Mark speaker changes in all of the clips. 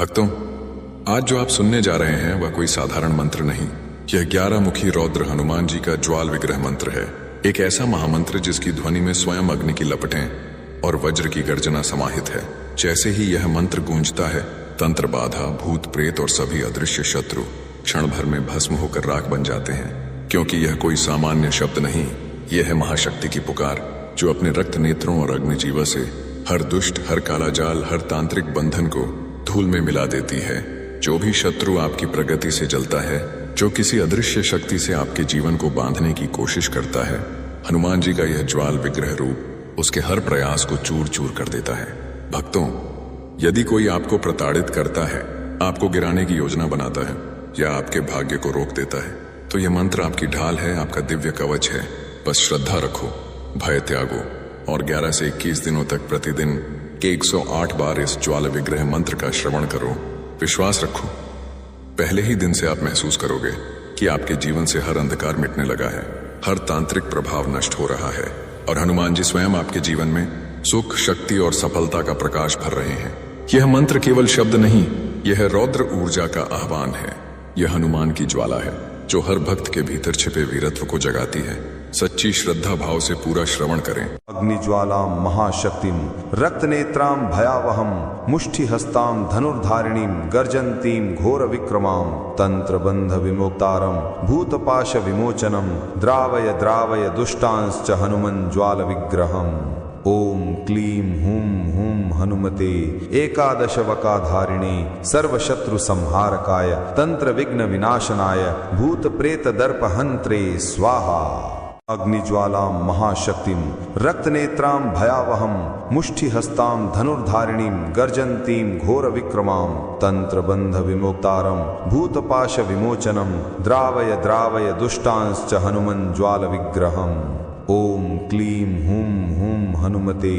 Speaker 1: भक्तों, आज जो आप सुनने जा रहे हैं वह कोई साधारण मंत्र नहीं। यह 11 मुखी रौद्र हनुमान जी का ज्वाल विग्रह मंत्र है। एक ऐसा महामंत्र जिसकी ध्वनि में स्वयं अग्नि की लपटें और वज्र की गर्जना समाहित है। जैसे ही यह मंत्र गूंजता है, तंत्र बाधा, भूत प्रेत और सभी अदृश्य शत्रु क्षण भर में भस्म होकर राख बन जाते हैं। क्योंकि यह कोई सामान्य शब्द नहीं, यह है महाशक्ति की पुकार, जो अपने रक्त नेत्रों और अग्निजीवा से हर दुष्ट, हर काला जाल, हर तांत्रिक बंधन को धूल में मिला देती है। जो भी शत्रु आपकी प्रगति से जलता है, जो किसी अदृश्य शक्ति से आपके जीवन को बांधने की कोशिश करता है, हनुमान जी का यह ज्वाल विग्रह रूप उसके हर प्रयास को चूर चूर कर देता है। भक्तों, यदि कोई आपको प्रताड़ित करता है, आपको गिराने की योजना बनाता है या आपके भाग्य को रोक देता है, तो यह मंत्र आपकी ढाल है, आपका दिव्य कवच है। बस श्रद्धा रखो, भय त्यागो और 11 से 21 दिनों तक प्रतिदिन के 108 बार इस ज्वाल विग्रह मंत्र का श्रवण करो। विश्वास रखो, पहले ही दिन से आप महसूस करोगे कि आपके जीवन से हर अंधकार मिटने लगा है, हर तांत्रिक प्रभाव नष्ट हो रहा है और हनुमान जी स्वयं आपके जीवन में सुख, शक्ति और सफलता का प्रकाश भर रहे हैं। यह मंत्र केवल शब्द नहीं, यह रौद्र ऊर्जा का आह्वान है। यह हनुमान की ज्वाला है जो हर भक्त के भीतर छिपे वीरत्व को जगाती है। सच्ची श्रद्धा भाव से पूरा श्रवण करें।
Speaker 2: अग्निज्वालां महाशक्तिं रक्तनेत्रां भयावहं मुष्टिहस्तां धनुर्धारिणीं गर्जन्तीं घोरविक्रमां तंत्रबंध विमोक्तारं भूतपाश विमोचनं द्रावय द्रावय दुष्टांश्च हनुमन् ज्वाल विग्रहम्। ओम क्लीं हुं हुं हनुमते एकादशवकाधारिणे सर्वशत्रु संहारकाय तंत्र विघ्न विनाशनाय भूत प्रेत दर्पहन्त्रे स्वाहा। अग्निज्वालां महाशक्तिं रक्तनेत्रां भयावहं मुष्टिहस्तां धनुर्धारिणीं गर्जन्तीं घोरविक्रमां तंत्रबंध विमोक्तारं भूतपाश विमोचनं द्रावय द्रावय दुष्टांश्च हनुमन् ज्वाल विग्रहम्। ओम क्लीं हुं हुं हनुमते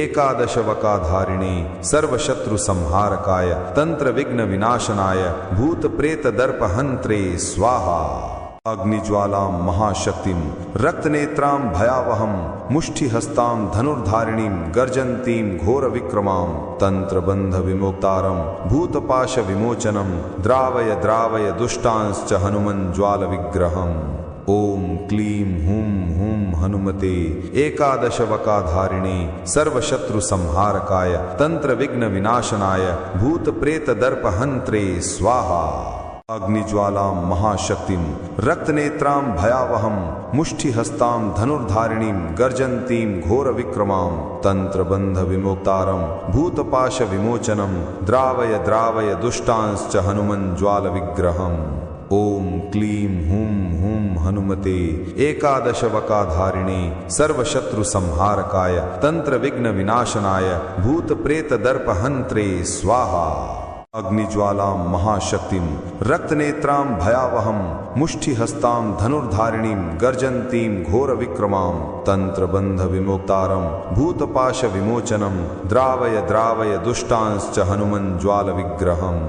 Speaker 2: एकादशवकाधारिणे सर्वशत्रु संहारकाय तंत्र विघ्न विनाशनाय भूत प्रेत दर्पहन्त्रे स्वाहा। अग्निज्वालां महाशक्तिं रक्तनेत्रां भयावहं मुष्टिहस्तां धनुर्धारिणीं गर्जन्तीं घोरविक्रमां तंत्रबंध विमोक्तारं भूतपाश विमोचनं द्रावय द्रावय दुष्टांश्च हनुमन् ज्वाल विग्रहम्। ओम क्लीं हुं हुं हनुमते एकादशवकाधारिणे सर्वशत्रु संहारकाय तंत्र विघ्न विनाशनाय भूत प्रेत दर्पहन्त्रे स्वाहा। अग्निज्वालां महाशक्तिं रक्तनेत्रां भयावहं मुष्टिहस्तां धनुर्धारिणीं गर्जन्तीं घोरविक्रमां तंत्रबंध विमोक्तारं भूतपाश विमोचनं द्रावय द्रावय दुष्टांश्च हनुमन् ज्वाल विग्रहम्। ओम क्लीं हुं हुं हनुमते एकादशवकाधारिणे सर्वशत्रु संहारकाय तंत्र विघ्न विनाशनाय भूत प्रेत दर्पहन्त्रे स्वाहा। अग्निज्वालां महाशक्तिं रक्तनेत्रां भयावहं मुष्टिहस्तां धनुर्धारिणीं गर्जन्तीं घोरविक्रमां तंत्रबंध विमोक्तारं भूतपाश विमोचनं द्रावय द्रावय दुष्टांश्च हनुमन् ज्वाल विग्रहम्।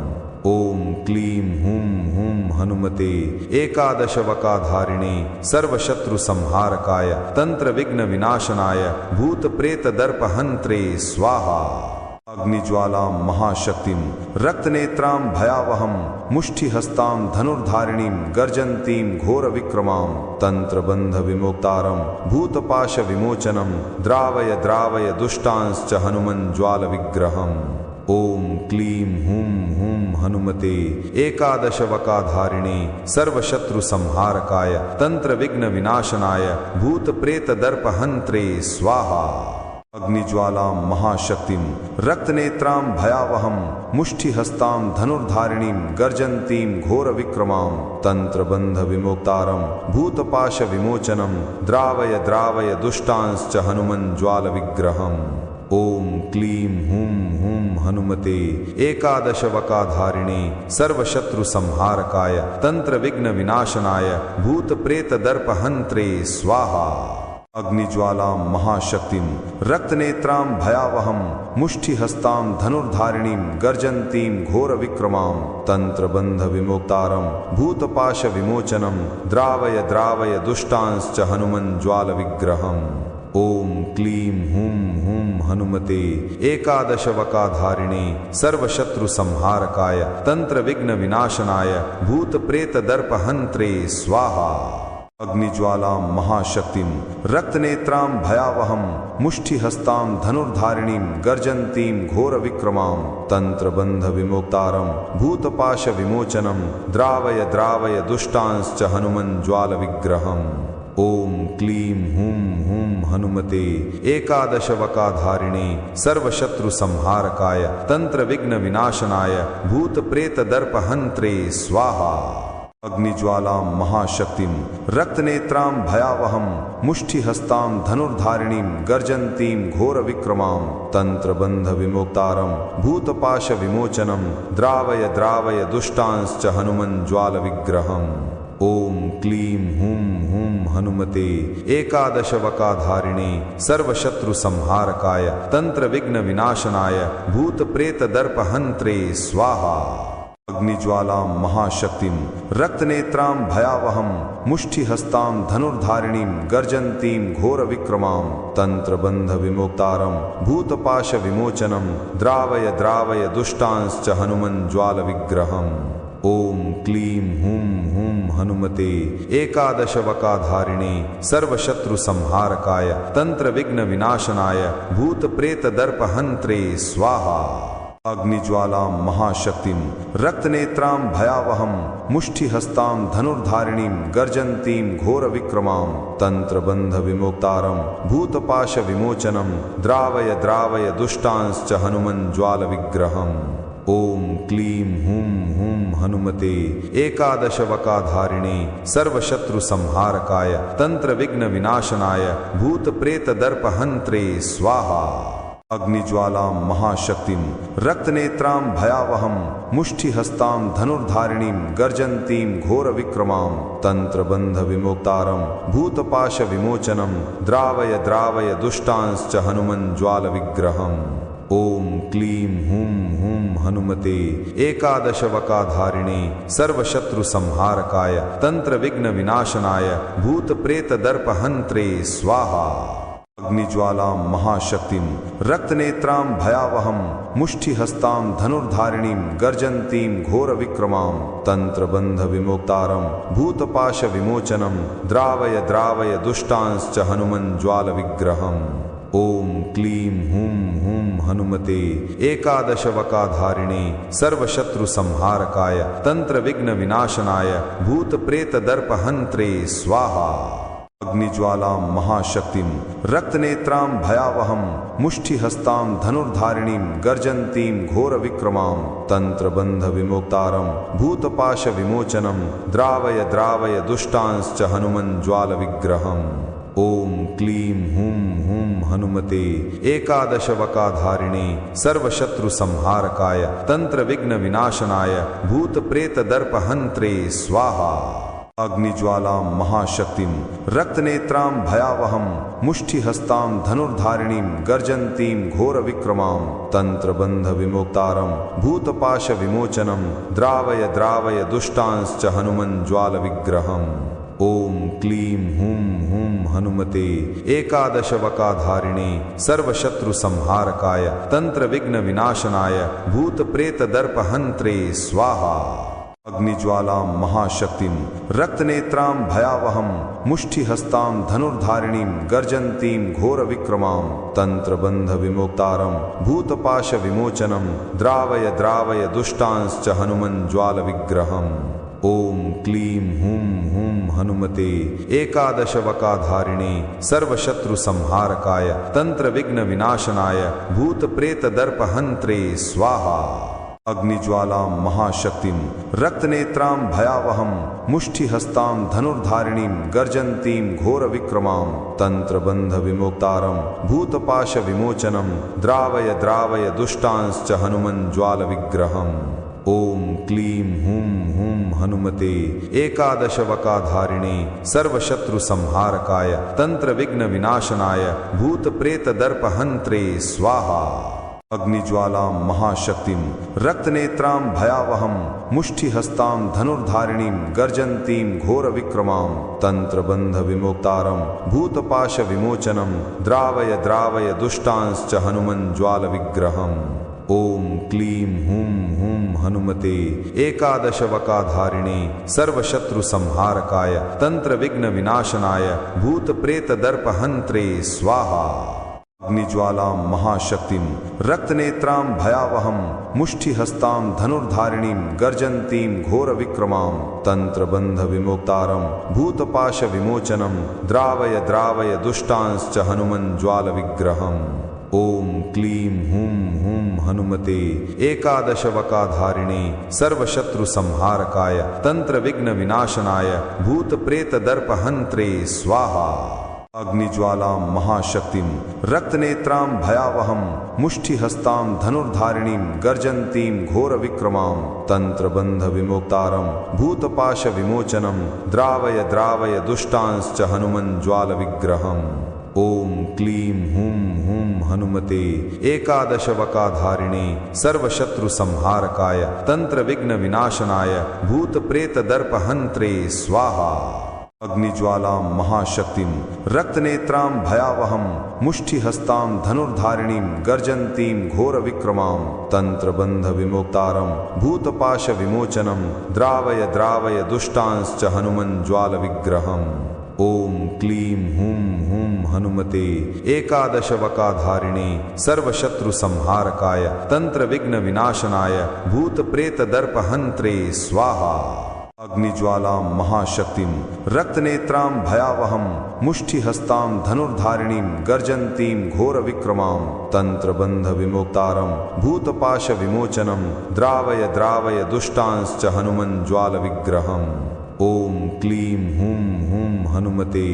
Speaker 2: ओम क्लीं हुं हुं हनुमते एकादशवकाधारिणे सर्वशत्रु संहारकाय तंत्र विघ्न विनाशनाय भूत प्रेत दर्पहन्त्रे स्वाहा। अग्निज्वालां महाशक्तिं रक्तनेत्रां भयावहं मुष्टिहस्तां धनुर्धारिणीं गर्जन्तीं घोरविक्रमां तंत्रबंध विमोक्तारं भूतपाश विमोचनं द्रावय द्रावय दुष्टांश्च हनुमन् ज्वाल विग्रहम्। ओम क्लीं हुं हुं हनुमते एकादशवकाधारिणे सर्वशत्रु संहारकाय तंत्र विघ्न विनाशनाय भूत प्रेत दर्पहन्त्रे स्वाहा। अग्निज्वालां महाशक्तिं रक्तनेत्रां भयावहं मुष्टिहस्तां धनुर्धारिणीं गर्जन्तीं घोरविक्रमां तंत्रबंध विमोक्तारं भूतपाश विमोचनं द्रावय द्रावय दुष्टांश्च हनुमन् ज्वाल विग्रहम्। ओम क्लीं हुं हुं हनुमते एकादशवकाधारिणे सर्वशत्रु संहारकाय तंत्र विघ्न विनाशनाय भूत प्रेत दर्पहन्त्रे स्वाहा। अग्निज्वालां महाशक्तिं रक्तनेत्रां भयावहं मुष्टिहस्तां धनुर्धारिणीं गर्जन्तीं घोरविक्रमां तंत्रबंध विमोक्तारं भूतपाश विमोचनं द्रावय द्रावय दुष्टांश्च हनुमन् ज्वाल विग्रहम्। ओम क्लीं हुं हुं हनुमते एकादशवकाधारिणे सर्वशत्रु संहारकाय तंत्र विघ्न विनाशनाय भूत प्रेत दर्प हंत्रे स्वाहा। अग्निज्वालां महाशक्तिं रक्तनेत्रां भयावहं मुष्टिहस्तां धनुर्धारिणीं गर्जन्तीं घोरविक्रमां तंत्रबंध विमोक्तारं भूतपाश विमोचनं द्रावय द्रावय दुष्टांश्च हनुमज्ज्वालविग्रहम्। ओम क्लीं हुं हुं हनुमते एकादशवकाधारिणे सर्वशत्रु संहारकाय तंत्र विघ्न विनाशनाय भूत प्रेत दर्प हंत्रे स्वाहा। अग्निज्वालां महाशक्तिं रक्तनेत्रां भयावहं मुष्टिहस्तां धनुर्धारिणीं गर्जन्तीं घोरविक्रमां तंत्रबंध विमोक्तारं भूतपाश विमोचनं द्रावय द्रावय दुष्टांश्च हनुमज्ज्वालविग्रहम्। ओम क्लीं हुं हुं हनुमते एकादशवकाधारिणे सर्वशत्रु संहारकाय तंत्र विघ्न विनाशनाय भूत प्रेत दर्प हंत्रे स्वाहा। अग्निज्वालां महाशक्तिं रक्तनेत्रां भयावहं मुष्टिहस्तां धनुर्धारिणीं गर्जन्तीं घोरविक्रमां तंत्रबंध विमोक्तारं भूतपाश विमोचनं द्रावय द्रावय दुष्टांश्च हनुमज्ज्वालविग्रहम्। ओम क्लीं हुं हुं हनुमते एकादशवकाधारिणे सर्वशत्रु संहारकाय तंत्र विघ्न विनाशनाय भूत प्रेत दर्प हंत्रे स्वाहा। अग्निज्वालां महाशक्तिं रक्तनेत्रां भयावहं मुष्टिहस्तां धनुर्धारिणीं गर्जन्तीं घोरविक्रमां तंत्रबंध विमोक्तारं भूतपाश विमोचनं द्रावय द्रावय दुष्टांश्च हनुमज्ज्वालविग्रहम्। ओम क्लीं हुं हुं हनुमते एकादशवकाधारिणे सर्वशत्रु संहारकाय तंत्र विघ्न विनाशनाय भूत प्रेत दर्प हंत्रे स्वाहा। अग्निज्वालां महाशक्तिं रक्तनेत्रां भयावहं मुष्टिहस्तां धनुर्धारिणीं गर्जन्तीं घोरविक्रमां तंत्रबंध विमोक्तारं भूतपाश विमोचनं द्रावय द्रावय दुष्टांश्च हनुमज्ज्वालविग्रहम्। ओम क्लीं हुं हुं हनुमते एकादशवकाधारिणे सर्वशत्रु संहारकाय तंत्र विघ्न विनाशनाय भूत प्रेत दर्प हंत्रे स्वाहा। अग्निज्वालां महाशक्तिं रक्तनेत्रां भयावहं मुष्टिहस्तां धनुर्धारिणीं गर्जन्तीं घोरविक्रमां तंत्रबंध विमोक्तारं भूतपाश विमोचनं द्रावय द्रावय दुष्टांश्च हनुमज्ज्वालविग्रहम्। ओम क्लीं हुं हुं हनुमते एकादशवकाधारिणे सर्वशत्रु संहारकाय तंत्र विघ्न विनाशनाय भूत प्रेत दर्प हंत्रे स्वाहा। अग्निज्वालां महाशक्तिं रक्तनेत्रां भयावहं मुष्टिहस्तां धनुर्धारिणीं गर्जन्तीं घोरविक्रमां तंत्रबंध विमोक्तारं भूतपाश विमोचनं द्रावय द्रावय दुष्टांश्च हनुमज्ज्वालविग्रहम्। ओम क्लीं हुं हुं हनुमते एकादशवकाधारिणे सर्वशत्रु संहारकाय तंत्र विघ्न विनाशनाय भूत प्रेत दर्प हंत्रे स्वाहा। अग्निज्वालां महाशक्तिं रक्तनेत्रां भयावहं मुष्टिहस्तां धनुर्धारिणीं गर्जन्तीं घोरविक्रमां तंत्रबंध विमोक्तारं भूतपाश विमोचनं द्रावय द्रावय दुष्टांश्च हनुमज्ज्वालविग्रहम्। ओम क्लीं हुं हुं हनुमते एकादशवकाधारिणे सर्वशत्रु संहारकाय तंत्र विघ्न विनाशनाय भूत प्रेत दर्प हंत्रे स्वाहा। अग्निज्वालां महाशक्तिं रक्तनेत्रां भयावहं मुष्टिहस्तां धनुर्धारिणीं गर्जन्तीं घोरविक्रमां तंत्रबंध विमोक्तारं भूतपाश विमोचनं द्रावय द्रावय दुष्टांश्च हनुमज्ज्वालविग्रहम्। ओम क्लीं हुं हुं हनुमते एकादशवकाधारिणे सर्वशत्रु संहारकाय तंत्र विघ्न विनाशनाय भूत प्रेत दर्प हंत्रे स्वाहा। अग्निज्वालां महाशक्तिं रक्तनेत्रां भयावहं मुष्टिहस्तां धनुर्धारिणीं गर्जन्तीं घोरविक्रमां तंत्रबंध विमोक्तारं भूतपाश विमोचनं द्रावय द्रावय दुष्टांश्च हनुमज्ज्वालविग्रहम्। ओम क्लीं हुं हुं हनुमते एकादशवकाधारिणे सर्वशत्रु संहारकाय तंत्र विघ्न विनाशनाय भूत प्रेत दर्प हंत्रे स्वाहा। अग्निज्वालां महाशक्तिं रक्तनेत्रां भयावहं मुष्टिहस्तां धनुर्धारिणीं गर्जन्तीं घोरविक्रमां तंत्रबन्धविमोक्तारं भूतपाशविमोचनं द्रावय द्रावय दुष्टांश्च हनुमज्ज्वालविग्रहम्। ओम क्लीं हुं हुं हनुमते एकादशवकाधारिणे सर्वशत्रुसंहारकाय तंत्रविघ्नविनाशनाय भूतप्रेतदर्पहन्त्रे स्वाहा। अग्निज्वालां महाशक्तिं रक्तनेत्रां भयावहं मुष्टिहस्तां धनुर्धारिणीं गर्जन्तीं घोरविक्रमां तंत्रबन्धविमोक्तारं भूतपाशविमोचनं द्रावय द्रावय दुष्टांश्च हनुमज्ज्वालविग्रहम्। ओम क्लीं हुं हुं हनुमते एकादशवकाधारिणे सर्वशत्रुसंहारकाय तंत्रविघ्नविनाशनाय भूतप्रेतदर्पहन्त्रे स्वाहा। अग्निज्वालां महाशक्तिं रक्तनेत्रां भयावहं मुष्टिहस्तां धनुर्धारिणीं गर्जन्तीं घोरविक्रमां तंत्रबन्धविमोक्तारं भूतपाशविमोचनं द्रावय द्रावय दुष्टांश्च हनुमज्ज्वालविग्रहम्। ओम क्लीं हुं हुं हनुमते एकादशवकाधारिणे सर्वशत्रुसंहारकाय तंत्रविघ्नविनाशनाय भूतप्रेतदर्पहन्त्रे स्वाहा। अग्निज्वालां महाशक्तिं रक्तनेत्रां भयावहं मुष्टिहस्तां धनुर्धारिणीं गर्जन्तीं घोरविक्रमां तंत्रबन्धविमोक्तारं भूतपाशविमोचनं द्रावय द्रावय दुष्टांश्च हनुमज्ज्वालविग्रहम्। ओम क्लीं हुं हुं हनुमते एकादशवकाधारिणे सर्वशत्रुसंहारकाय तंत्रविघ्नविनाशनाय भूतप्रेतदर्पहन्त्रे स्वाहा। अग्निज्वालां महाशक्तिं रक्तनेत्रां भयावहं मुष्टिहस्तां धनुर्धारिणीं गर्जन्तीं घोरविक्रमां तंत्रबन्धविमोक्तारं भूतपाशविमोचनं द्रावय द्रावय दुष्टांश्च हनुमज्ज्वालविग्रहम्। ओम क्लीं हुं हुं हनुमते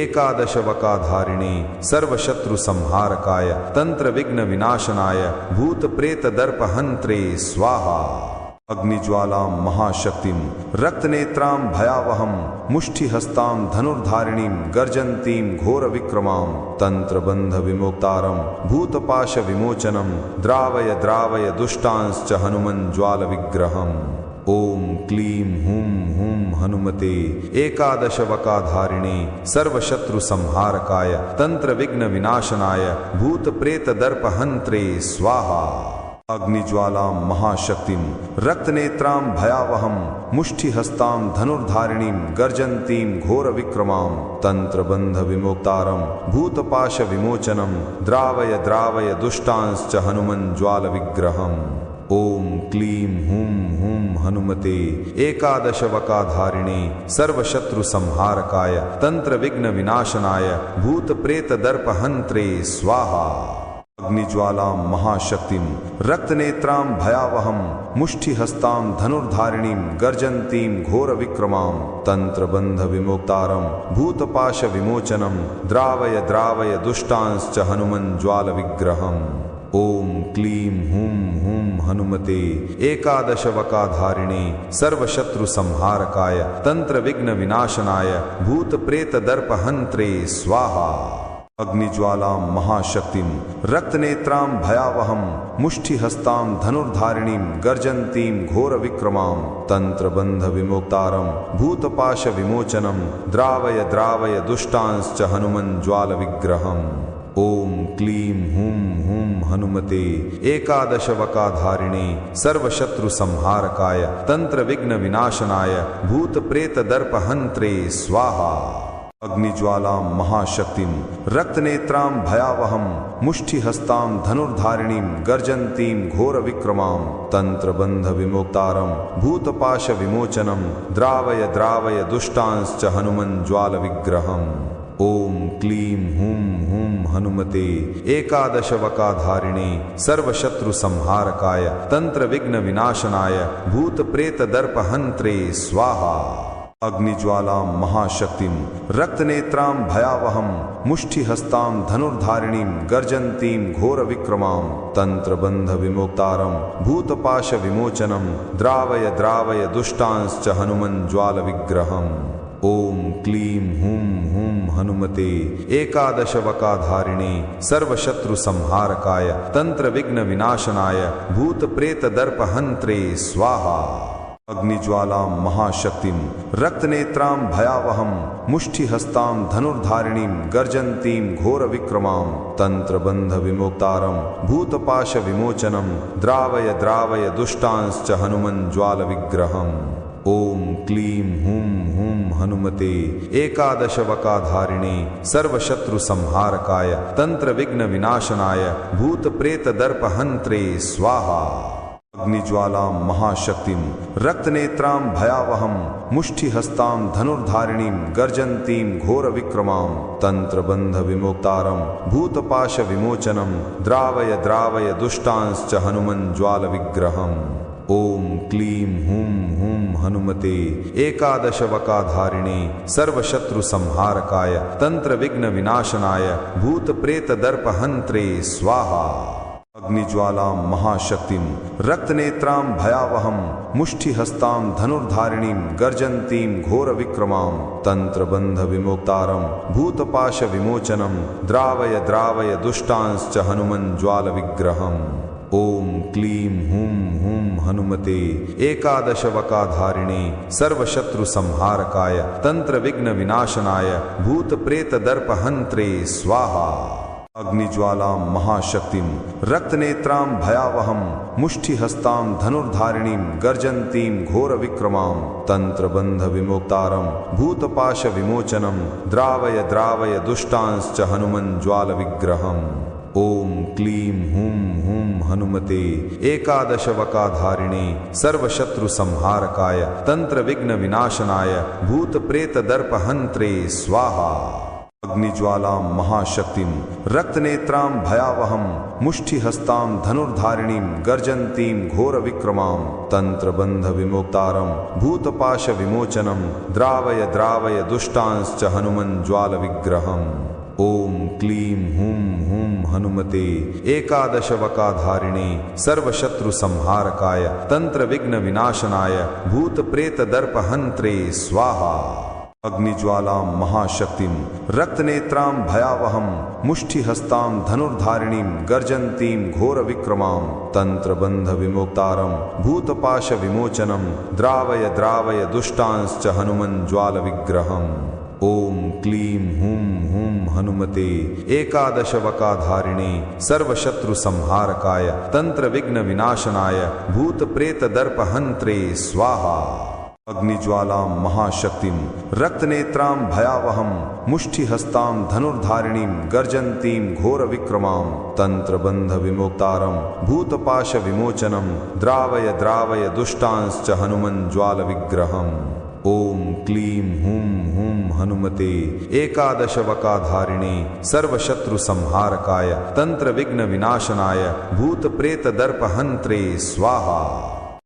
Speaker 2: एकादशवकाधारिणे सर्वशत्रुसंहारकाय तंत्रविघ्नविनाशनाय भूतप्रेतदर्पहन्त्रे स्वाहा। अग्निज्वालां महाशक्तिं रक्तनेत्रां भयावहं मुष्टिहस्तां धनुर्धारिणीं गर्जन्तीं घोरविक्रमां तंत्रबन्धविमोक्तारं भूतपाशविमोचनं द्रावय द्रावय दुष्टांश्च हनुमज्ज्वालविग्रहम्। ओम क्लीं हुं हुं हनुमते एकादशवकाधारिणे सर्वशत्रुसंहारकाय तंत्रविघ्नविनाशनाय भूतप्रेतदर्पहन्त्रे स्वाहा। अग्निज्वालां महाशक्तिं रक्तनेत्रां भयावहं मुष्टिहस्तां धनुर्धारिणीं गर्जन्तीं घोरविक्रमां तंत्रबन्धविमोक्तारं भूतपाशविमोचनं द्रावय द्रावय दुष्टांश्च हनुमज्ज्वालविग्रहम्। ओम क्लीं हुं हुं हनुमते एकादशवकाधारिणे सर्वशत्रुसंहारकाय तंत्रविघ्नविनाशनाय भूतप्रेतदर्पहन्त्रे स्वाहा। अग्निज्वालां महाशक्तिं रक्तनेत्रां भयावहं मुष्टिहस्तां धनुर्धारिणीं गर्जन्तीं घोरविक्रमां तंत्रबन्धविमोक्तारं भूतपाशविमोचनं द्रावय द्रावय दुष्टांश्च हनुमज्ज्वालविग्रहम्। ओम क्लीं हुं हुं हनुमते एकादशवकाधारिणे सर्वशत्रुसंहारकाय तंत्रविघ्नविनाशनाय भूतप्रेतदर्पहन्त्रे स्वाहा। अग्निज्वालां महाशक्तिं रक्तनेत्रां भयावहं मुष्टिहस्तां धनुर्धारिणीं गर्जन्तीं घोरविक्रमां तंत्रबन्धविमोक्तारं भूतपाशविमोचनं द्रावय द्रावय दुष्टांश्च हनुमज्ज्वालविग्रहम्। ओम क्लीं हुं हुं हनुमते एकादशवकाधारिणे सर्वशत्रुसंहारकाय तंत्रविघ्नविनाशनाय भूतप्रेतदर्पहन्त्रे स्वाहा। अग्निज्वालां महाशक्तिं रक्तनेत्रां भयावहं मुष्टिहस्तां धनुर्धारिणीं गर्जन्तीं घोरविक्रमां तंत्रबन्धविमोक्तारं भूतपाशविमोचनं द्रावय द्रावय दुष्टांश्च हनुमज्ज्वालविग्रहम्। ओम क्लीं हुं हुं हनुमते एकादशवकाधारिणे सर्वशत्रुसंहारकाय तंत्रविघ्नविनाशनाय भूतप्रेतदर्पहन्त्रे स्वाहा। अग्निज्वालां महाशक्तिं रक्तनेत्रां भयावहं मुष्टिहस्तां धनुर्धारिणीं गर्जन्तीं घोरविक्रमां तंत्रबन्धविमोक्तारं भूतपाशविमोचनं द्रावय द्रावय दुष्टांश्च हनुमज्ज्वालविग्रहम्। ओम क्लीं हुं हुं हनुमते एकादशवकाधारिणे सर्वशत्रुसंहारकाय तंत्रविघ्न विनाशनाय भूत प्रेत दर्पहन्त्रे स्वाहा। अग्निज्वालां महाशक्तिं रक्तनेत्रां भयावहं मुष्टिहस्तां धनुर्धारिणीं गर्जन्तीं घोरविक्रमां तंत्रबन्धविमोक्तारं भूतपाशविमोचनं द्रावय द्रावय दुष्टांश्च हनुमज्ज्वालविग्रहम्। ओम क्लीं हूं हूं हनुमते एकादशवकाधारिणे सर्वशत्रुसंहारकाय तंत्रविघ्न विनाशनाय भूतप्रेतदर्पहन्त्रे स्वाहा। अग्निज्वालां महाशक्तिं रक्तनेत्रां भयावहं मुष्टिहस्तां धनुर्धारिणीं गर्जन्तीं घोरविक्रमां तंत्रबन्धविमोक्तारं भूतपाशविमोचनं द्रावय द्रावय दुष्टांश्च हनुमज्ज्वालविग्रहम्। ओम क्लीं हूं हूं हनुमते एकादशवकाधारिणे सर्वशत्रुसंहारकाय तंत्रविघ्न विनाशनाय भूतप्रेतदर्पहन्त्रे स्वाहा। अग्निज्वालां महाशक्तिं रक्तनेत्रां भयावहं मुष्टिहस्तां धनुर्धारिणीं गर्जन्तीं घोरविक्रमां तंत्रबन्धविमोक्तारं भूतपाशविमोचनं द्रावय द्रावय दुष्टांश्च हनुमज्ज्वालविग्रहम्। ओम क्लीं हूं हूं हनुमते एकादशवकाधारिणे सर्वशत्रुसंहारकाय तंत्रविघ्न विनाशनाय भूतप्रेतदर्पहन्त्रे स्वाहा। अग्निज्वालां महाशक्तिं रक्तनेत्रां भयावहं मुष्टिहस्तां धनुर्धारिणीं गर्जन्तीं घोरविक्रमां तंत्रबन्धविमोक्तारं भूतपाशविमोचनं द्रावय द्रावय दुष्टांश्च हनुमज्ज्वालविग्रहम्। ओम क्लीं हूं हूं हनुमते एकादशवकाधारिणे सर्वशत्रुसंहारकाय तंत्रविघ्न विनाशनाय भूतप्रेतदर्पहन्त्रे स्वाहा। अग्निज्वालां महाशक्तिं रक्तनेत्रां भयावहं मुष्टिहस्तां धनुर्धारिणीं गर्जन्तीं घोरविक्रमां तंत्रबन्धविमोक्तारं भूतपाशविमोचनं द्रावय द्रावय दुष्टांश्च हनुमज्ज्वालविग्रहम्। ओम क्लीं हूं हूं हनुमते एकादशवकाधारिणे सर्वशत्रुसंहारकाय तंत्रविघ्न विनाशनाय भूतप्रेतदर्पहन्त्रे स्वाहा। अग्निज्वालां महाशक्तिं रक्तनेत्रां भयावहं मुष्टिहस्तां धनुर्धारिणीं गर्जन्तीं घोरविक्रमां तंत्रबन्धविमोक्तारं भूतपाशविमोचनं द्रावय द्रावय दुष्टांश्च हनुमज्ज्वालविग्रहम्। ओम क्लीं हूं हूं हनुमते एकादशवकाधारिणे सर्वशत्रुसंहारकाय तंत्रविघ्न विनाशनाय भूतप्रेतदर्पहन्त्रे स्वाहा। अग्निज्वालां महाशक्तिं रक्तनेत्रां भयावहं मुष्टिहस्तां धनुर्धारिणीं गर्जन्तीं घोरविक्रमां तंत्रबन्धविमोक्तारं भूतपाशविमोचनं द्रावय द्रावय दुष्टांश्च हनुमज्ज्वालविग्रहम्। ओम क्लीं हूं हूं हनुमते एकादशवकाधारिणे सर्वशत्रुसंहारकाय तंत्रविघ्न विनाशनाय भूतप्रेतदर्पहन्त्रे स्वाहा।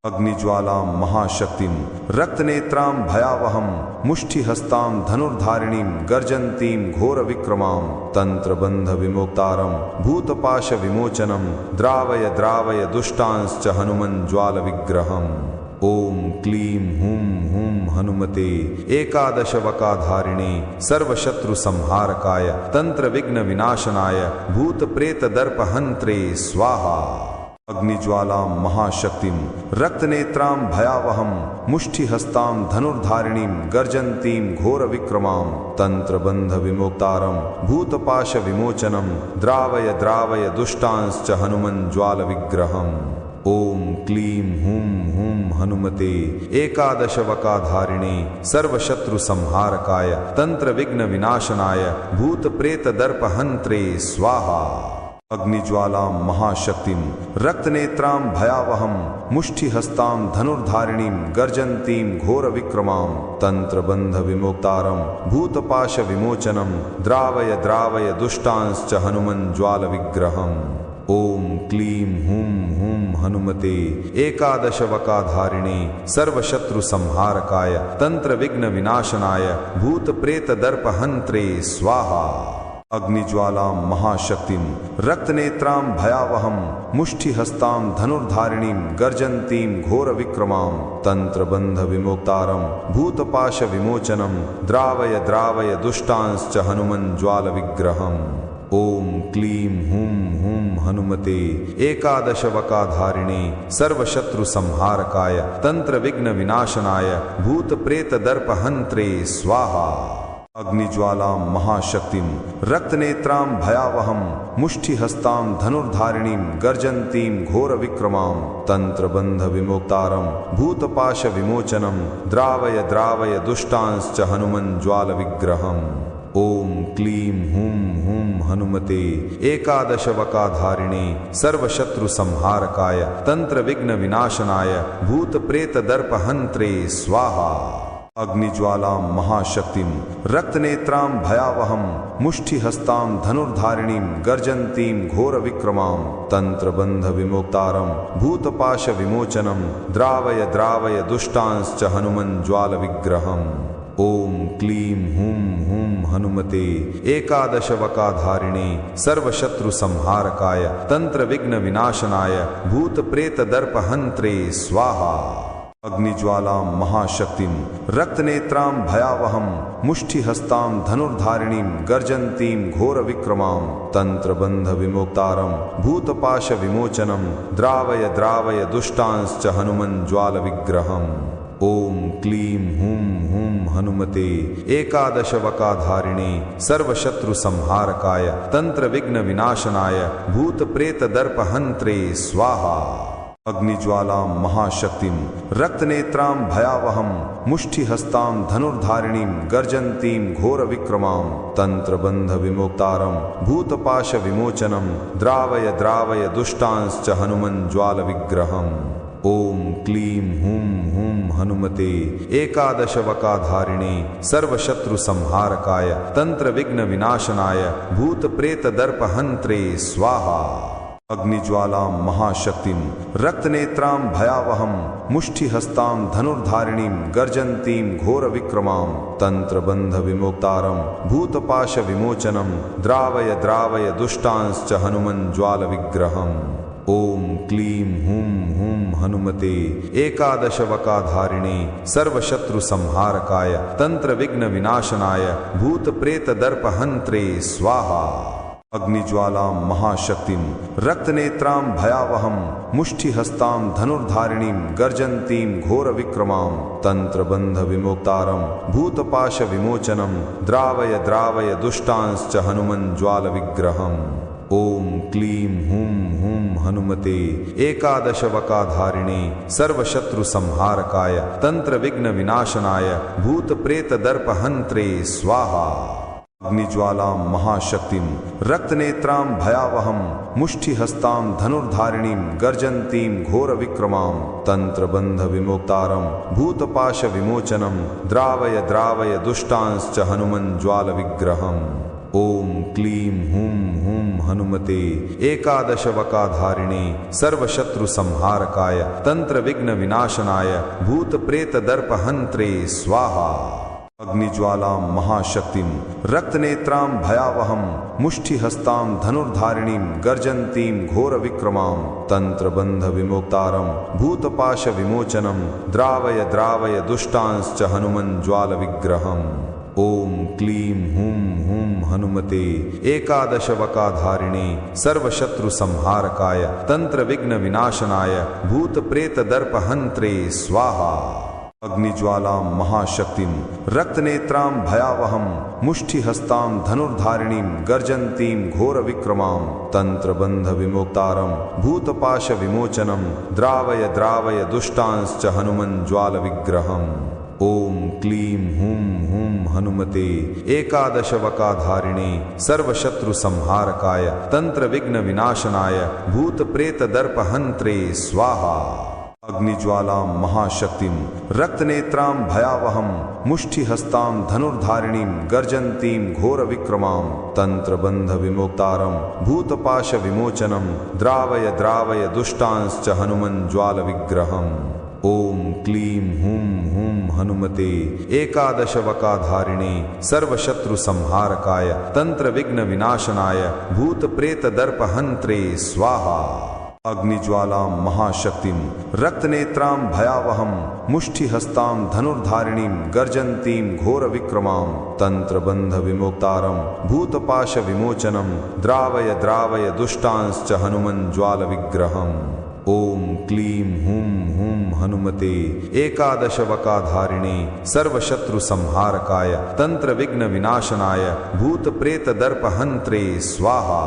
Speaker 2: अग्निज्वालां महाशक्तिं रक्तनेत्रां भयावहं मुष्टिहस्तां धनुर्धारिणीं गर्जन्तीं घोरविक्रमां तंत्रबन्धविमोक्तारं भूतपाशविमोचनं द्रावय द्रावय दुष्टांश्च हनुमज्ज्वालविग्रहम्। ओम क्लीं हूं हूं हनुमते एकादशवकाधारिणे सर्वशत्रुसंहारकाय तंत्रविघ्न विनाशनाय भूतप्रेतदर्पहन्त्रे स्वाहा। अग्निज्वालां महाशक्तिं रक्तनेत्रां भयावहं मुष्टिहस्तां धनुर्धारिणीं गर्जन्तीं घोरविक्रमां तंत्रबन्धविमोक्तारं भूतपाशविमोचनं द्रावय द्रावय दुष्टांश्च हनुमज्ज्वालविग्रहम्। ओम क्लीं हूं हूं हनुमते एकादशवकाधारिणे सर्वशत्रुसंहारकाय तंत्रविघ्न विनाशनाय भूतप्रेतदर्पहन्त्रे स्वाहा। अग्निज्वालां महाशक्तिं रक्तनेत्रां भयावहं मुष्टिहस्तां धनुर्धारिणीं गर्जन्तीं घोरविक्रमां तंत्रबन्धविमोक्तारं भूतपाशविमोचनं द्रावय द्रावय दुष्टांश्च हनुमज्ज्वालविग्रहम्। ओम क्लीं हूं हूं हनुमते एकादशवकाधारिणे सर्वशत्रुसंहारकाय तंत्रविघ्न विनाशनाय भूतप्रेतदर्पहन्त्रे स्वाहा। अग्निज्वालां महाशक्तिं रक्तनेत्रां भयावहं मुष्टिहस्तां धनुर्धारिणीं गर्जन्तीं घोरविक्रमां तन्त्रबन्धविमोक्तारं भूतपाशविमोचनं द्रावय द्रावय दुष्टांश्च हनुमज्ज्वालविग्रहम्। ओम क्लीं हुं हुं हनुमते एकादशवकाधारिणे सर्वशत्रुसंहारकाय तंत्रविघ्नविनाशनाय भूतप्रेतदर्पहन्त्रे स्वाहा। अग्निज्वालां महाशक्तिं रक्तनेत्रां भयावहं मुष्टिहस्तां धनुर्धारिणीं गर्जन्तीं घोरविक्रमां तन्त्रबन्धविमोक्तारं भूतपाशविमोचनं द्रावय द्रावय दुष्टांश्च हनुमज्ज्वालविग्रहम्। ओम क्लीं हुं हुं हनुमते एकादशवकाधारिणे सर्वशत्रुसंहारकाय तंत्रविघ्नविनाशनाय भूतप्रेतदर्पहन्त्रे स्वाहा। अग्निज्वालां महाशक्तिं रक्तनेत्रां भयावहं मुष्टिहस्तां धनुर्धारिणीं गर्जन्तीं घोरविक्रमां तन्त्रबन्धविमोक्तारं भूतपाशविमोचनं द्रावय द्रावय दुष्टांश्च हनुमज्ज्वालविग्रहम्। ओम क्लीं हुं हुं हनुमते एकादशवकाधारिणे सर्वशत्रुसंहारकाय तंत्रविघ्नविनाशनाय भूतप्रेतदर्पहन्त्रे स्वाहा। अग्निज्वालां महाशक्तिं रक्तनेत्रां भयावहं मुष्टिहस्तां धनुर्धारिणीं गर्जन्तीं घोरविक्रमां तन्त्रबन्धविमोक्तारं भूतपाशविमोचनं द्रावय द्रावय दुष्टांश्च हनुमज्ज्वालविग्रहम्। ओम क्लीं हुं हुं हनुमते एकादशवकाधारिणे सर्वशत्रुसंहारकाय तंत्रविघ्नविनाशनाय भूतप्रेतदर्पहन्त्रे स्वाहा। अग्निज्वालां महाशक्तिं रक्तनेत्रां भयावहं मुष्टिहस्तां धनुर्धारिणीं गर्जन्तीं घोरविक्रमां तन्त्रबन्धविमोक्तारं भूतपाशविमोचनं द्रावय द्रावय दुष्टांश्च हनुमज्ज्वालविग्रहम्। ओम क्लीं हुं हुं हनुमते एकादशवकाधारिणे सर्वशत्रुसंहारकाय तंत्रविघ्नविनाशनाय भूतप्रेतदर्पहन्त्रे स्वाहा। अग्निज्वालां महाशक्तिं रक्तनेत्रां भयावहं मुष्टिहस्तां धनुर्धारिणीं गर्जन्तीं घोरविक्रमां तन्त्रबन्धविमोक्तारं भूतपाशविमोचनं द्रावय द्रावय दुष्टांश्च हनुमज्ज्वालविग्रहम्। ओम क्लीं हुं हुं हनुमते एकादशवकाधारिणे सर्वशत्रुसंहारकाय तंत्रविघ्नविनाशनाय भूतप्रेतदर्पहन्त्रे स्वाहा। अग्निज्वालां महाशक्तिं रक्तनेत्रां भयावहं मुष्टिहस्तां धनुर्धारिणीं गर्जन्तीं घोरविक्रमां तन्त्रबन्धविमोक्तारं भूतपाशविमोचनं द्रावय द्रावय दुष्टांश्च हनुमज्ज्वालविग्रहम्। ओम क्लीं हुं हुं हनुमते एकादशवकाधारिणे सर्वशत्रुसंहारकाय तंत्रविघ्नविनाशनाय भूतप्रेतदर्पहन्त्रे स्वाहा। अग्निज्वालां महाशक्तिं रक्तनेत्रां भयावहं मुष्टिहस्तां धनुर्धारिणीं गर्जन्तीं घोरविक्रमां तन्त्रबन्धविमोक्तारं भूतपाशविमोचनं द्रावय द्रावय दुष्टांश्च हनुमज्ज्वालविग्रहम्। ओम क्लीं हुं हुं हनुमते एकादशवकाधारिणे सर्वशत्रुसंहारकाय तंत्रविघ्नविनाशनाय भूतप्रेतदर्पहन्त्रे स्वाहा। अग्निज्वालां महाशक्तिं रक्तनेत्रां भयावहं मुष्टिहस्तां धनुर्धारिणीं गर्जन्तीं घोरविक्रमां तन्त्रबन्धविमोक्तारं भूतपाशविमोचनं द्रावय द्रावय दुष्टांश्च हनुमज्ज्वालविग्रहम्। ओम क्लीं हुं हुं हनुमते एकादशवकाधारिणे सर्वशत्रुसंहारकाय तंत्रविघ्नविनाशनाय भूतप्रेतदर्पहन्त्रे स्वाहा। अग्निज्वालां महाशक्तिं रक्तनेत्रां भयावहं मुष्टिहस्तां धनुर्धारिणीं गर्जन्तीं घोरविक्रमां तन्त्रबन्धविमोक्तारं भूतपाशविमोचनं द्रावय द्रावय दुष्टांश्च हनुमज्ज्वालविग्रहम्। ओम क्लीं हुं हुं हनुमते एकादशवकाधारिणे सर्वशत्रुसंहारकाय तंत्रविघ्नविनाशनाय भूतप्रेतदर्पहन्त्रे स्वाहा। अग्निज्वालां महाशक्तिं रक्तनेत्रां भयावहं मुष्टिहस्तां धनुर्धारिणीं गर्जन्तीं घोरविक्रमां तन्त्रबन्धविमोक्तारं भूतपाशविमोचनं द्रावय द्रावय दुष्टांश्च हनुमज्ज्वालविग्रहम्। ओम क्लीं हुं हुं हनुमते एकादशवकाधारिणे सर्वशत्रु संहारकाय तंत्र विघ्न विनाशनाय भूत प्रेत दर्प हंत्रे स्वाहा। अग्निज्वालां महाशक्तिं रक्तनेत्रां भयावहं मुष्टिहस्तां धनुर्धारिणीं गर्जन्तीं घोरविक्रमां तंत्रबंध विमोक्तारं भूतपाश विमोचनं द्रावय द्रावय दुष्टांश्च हनुमज्ज्वाल विग्रहम्। ओम क्लीं हुं हुं हनुमते एकादशवकाधारिणे सर्वशत्रु संहारकाय तंत्र विघ्न विनाशनाय भूत प्रेत दर्प हंत्रे स्वाहा।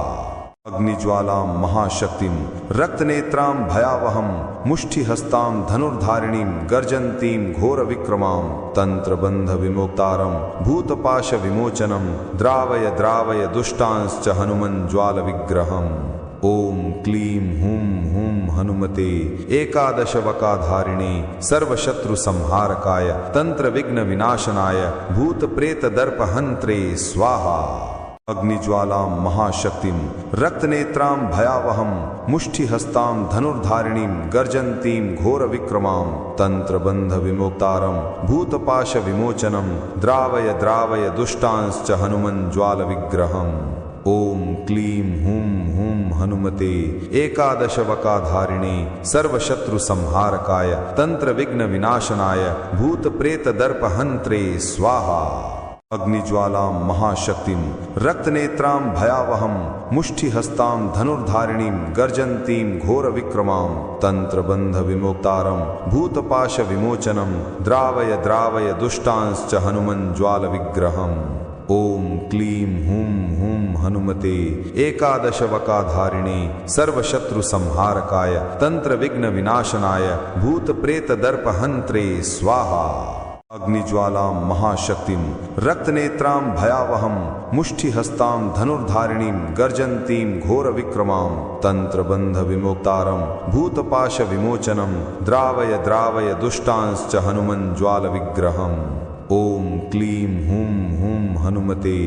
Speaker 2: अग्निज्वालां महाशक्तिं रक्तनेत्रां भयावहं मुष्टिहस्तां धनुर्धारिणीं गर्जन्तीं घोरविक्रमां तंत्रबंध विमोक्तारं भूतपाश विमोचनं द्रावय द्रावय दुष्टांश्च हनुमज्ज्वाल विग्रहम्। ओम क्लीं हुं हुं हनुमते एकादशवकाधारिणे सर्वशत्रु संहारकाय तंत्र विघ्न विनाशनाय भूत प्रेत दर्प हंत्रे स्वाहा। अग्निज्वालां महाशक्तिं रक्तनेत्रां भयावहं मुष्टिहस्तां धनुर्धारिणीं गर्जन्तीं घोरविक्रमां तंत्रबंध विमोक्तारं भूतपाश विमोचनं द्रावय द्रावय दुष्टांश्च हनुमज्ज्वाल विग्रहम्। ओम क्लीं हुं हुं हनुमते एकादशवकाधारिणे सर्वशत्रु संहारकाय तंत्र विघ्न विनाशनाय भूत प्रेत दर्प हंत्रे स्वाहा। अग्निज्वालां महाशक्तिं रक्तनेत्रां भयावहं मुष्टिहस्तां धनुर्धारिणीं गर्जन्तीं घोरविक्रमां तंत्रबंध विमोक्तारं भूतपाश विमोचनं द्रावय द्रावय दुष्टांश्च हनुमज्ज्वाल विग्रहम्। ओम क्लीं हुं हुं हनुमते एकादशवकाधारिणे सर्वशत्रु संहारकाय तंत्र विघ्न विनाशनाय भूत प्रेत दर्प हंत्रे स्वाहा। अग्निज्वालां महाशक्तिं रक्तनेत्रां भयावहं मुष्टिहस्तां धनुर्धारिणीं गर्जन्तीं घोरविक्रमां तंत्रबंध विमोक्तारं भूतपाश विमोचनं द्रावय द्रावय दुष्टांश्च हनुमज्ज्वाल विग्रहम्। ओम क्लीं हुं हुं हनुमते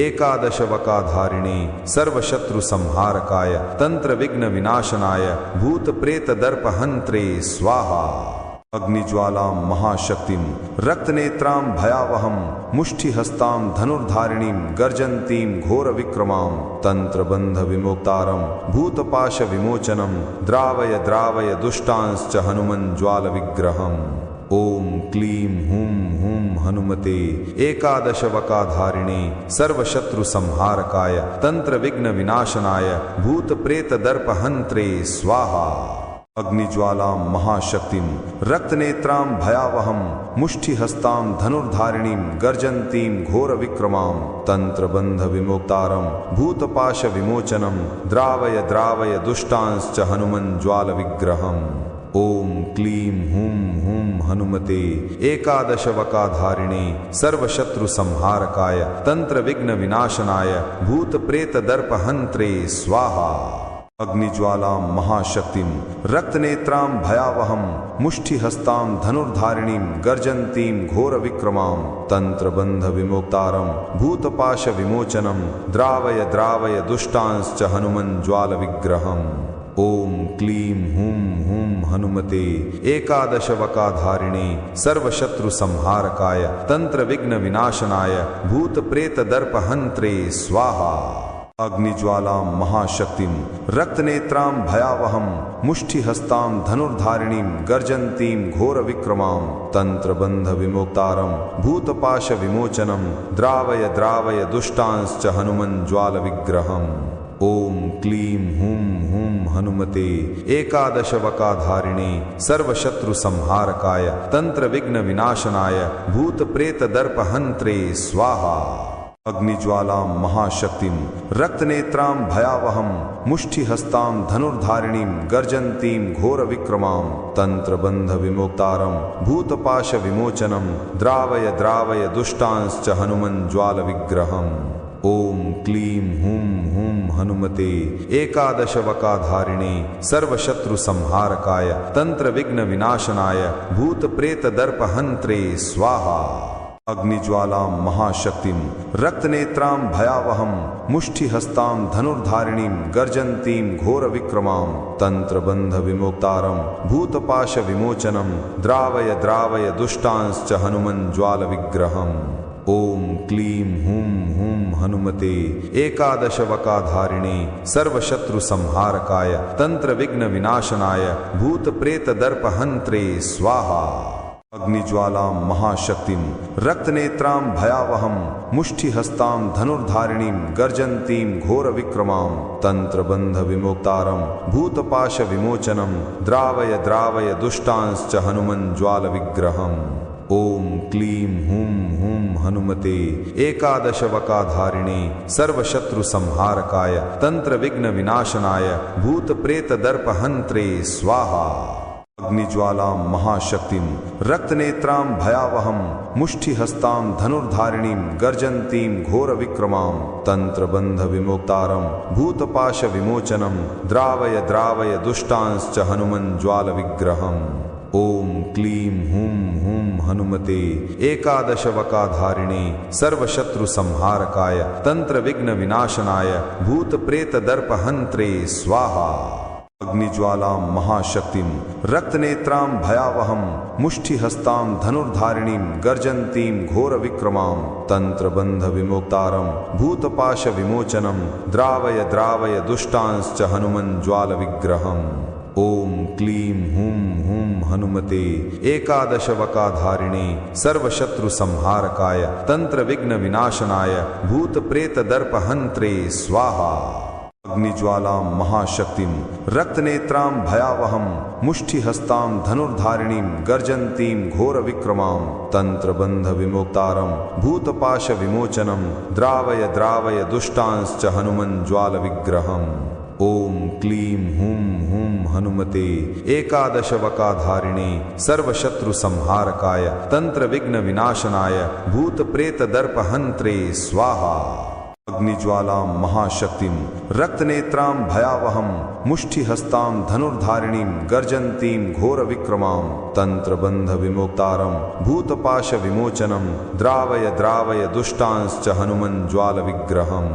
Speaker 2: एकादशवकाधारिणे सर्वशत्रु संहारकाय तंत्र विघ्न विनाशनाय भूत प्रेत दर्प हंत्रे स्वाहा। अग्निज्वालां महाशक्तिं रक्तनेत्रां भयावहं मुष्टिहस्तां धनुर्धारिणीं गर्जन्तीं घोरविक्रमां तंत्रबंध विमोक्तारं भूतपाश विमोचनं द्रावय द्रावय दुष्टांश्च हनुमज्ज्वाल विग्रहम्। ओम क्लीं हुं हुं हनुमते एकादशवकाधारिणे सर्वशत्रु संहारकाय तंत्र विघ्न विनाशनाय भूत प्रेत दर्प हंत्रे स्वाहा। अग्निज्वालां महाशक्तिं रक्तनेत्रां भयावहं मुष्टिहस्तां धनुर्धारिणीं गर्जन्तीं घोरविक्रमां तंत्रबंध विमोक्तारं भूतपाश विमोचनं द्रावय द्रावय दुष्टांश्च हनुमज्ज्वाल विग्रहम्। ओम क्लीं हुं हुं हनुमते एकादशवकाधारिणे सर्वशत्रु संहारकाय तंत्र विघ्न विनाशनाय भूत प्रेत दर्प हंत्रे स्वाहा। अग्निज्वालां महाशक्तिं रक्तनेत्रां भयावहं मुष्टिहस्तां धनुर्धारिणीं गर्जन्तीं घोरविक्रमां तंत्रबंध विमोक्तारं भूतपाश विमोचनं द्रावय द्रावय दुष्टांश्च हनुमज्ज्वाल विग्रहम्। ओम क्लीं हुं हुं हनुमते एकादशवकाधारिणे सर्वशत्रु संहारकाय तंत्र विघ्न विनाशनाय भूत प्रेत दर्प हंत्रे स्वाहा। अग्निज्वालां महाशक्तिं रक्तनेत्रां भयावहं मुष्टिहस्तां धनुर्धारिणीं गर्जन्तीं घोरविक्रमां तंत्रबंध विमोक्तारं भूतपाश विमोचनं द्रावय द्रावय दुष्टांश्च हनुमज्ज्वाल विग्रहम्। ओम क्लीं हुं हुं हनुमते एकादशवकाधारिणे सर्वशत्रु संहारकाय तंत्र विघ्न विनाशनाय भूत प्रेत दर्प हंत्रे स्वाहा। अग्निज्वालां महाशक्तिं रक्तनेत्रां भयावहं मुष्टिहस्तां धनुर्धारिणीं गर्जन्तीं घोरविक्रमां तंत्रबंध विमोक्तारं भूतपाश विमोचनं द्रावय द्रावय दुष्टांश्च हनुमज्ज्वाल विग्रहम्। ओम क्लीं हुं हुं हनुमते एकादशवकाधारिणे सर्वशत्रु संहारकाय तंत्र विघ्न विनाशनाय भूत प्रेत दर्प हंत्रे स्वाहा। अग्निज्वालां महाशक्तिं रक्तनेत्रां भयावहं मुष्टिहस्तां धनुर्धारिणीं गर्जन्तीं घोरविक्रमां तंत्रबन्धविमोक्तारं भूतपाशविमोचनं द्रावय द्रावय दुष्टांश्च हनुमज्ज्वालविग्रहम्। ओम क्लीं हूं हूं हनुमते एकादशवकाधारिणे सर्वशत्रुसंहारकाय तंत्रविघ्नविनाशनाय भूतप्रेतदर्पहन्त्रे स्वाहा। अग्निज्वालां महाशक्तिं रक्तनेत्रां भयावहं मुष्टिहस्तां धनुर्धारिणीं गर्जन्तीं घोरविक्रमां तंत्रबन्धविमोक्तारं भूतपाशविमोचनं द्रावय द्रावय दुष्टांश्च हनुमज्ज्वालविग्रहम्। ओम क्लीं हूं हूं हनुमते एकादशवकाधारिणे सर्वशत्रुसंहारकाय तंत्रविघ्नविनाशनाय भूतप्रेतदर्पहन्त्रे स्वाहा। अग्निज्वालां महाशक्तिं रक्तनेत्रां भयावहं मुष्टिहस्तां धनुर्धारिणीं गर्जन्तीं घोरविक्रमां तंत्रबन्धविमोक्तारं भूतपाशविमोचनं द्रावय द्रावय दुष्टांश्च हनुमज्ज्वालविग्रहम्। ओम क्लीं हूं हूं हनुमते एकादशवकाधारिणे सर्वशत्रुसंहारकाय तंत्रविघ्नविनाशनाय भूतप्रेतदर्पहन्त्रे स्वाहा। अग्निज्वालां महाशक्तिं रक्तनेत्रां भयावहं मुष्टिहस्तां धनुर्धारिणीं गर्जन्तीं घोरविक्रमां तंत्रबन्धविमोक्तारं भूतपाशविमोचनं द्रावय द्रावय दुष्टांश्च हनुमज्ज्वालविग्रहम्। ओम क्लीं हूं हूं हनुमते एकादशवकाधारिणे सर्वशत्रुसंहारकाय तंत्रविघ्नविनाशनाय भूतप्रेतदर्पहन्त्रे स्वाहा। अग्निज्वालां महाशक्तिं रक्तनेत्रां भयावहं मुष्टिहस्तां धनुर्धारिणीं गर्जन्तीं घोरविक्रमां तंत्रबन्धविमोक्तारं भूतपाशविमोचनं द्रावय द्रावय दुष्टांश्च हनुमज्ज्वालविग्रहम्। ओम क्लीं हूं हूं हनुमते एकादशवकाधारिणे सर्वशत्रुसंहारकाय तंत्रविघ्नविनाशनाय भूतप्रेतदर्पहन्त्रे स्वाहा। अग्निज्वालां महाशक्तिं रक्तनेत्रां भयावहं मुष्टिहस्तां धनुर्धारिणीं गर्जन्तीं घोरविक्रमां तंत्रबन्धविमोक्तारं भूतपाशविमोचनं द्रावय द्रावय दुष्टांश्च हनुमज्ज्वालविग्रहम्।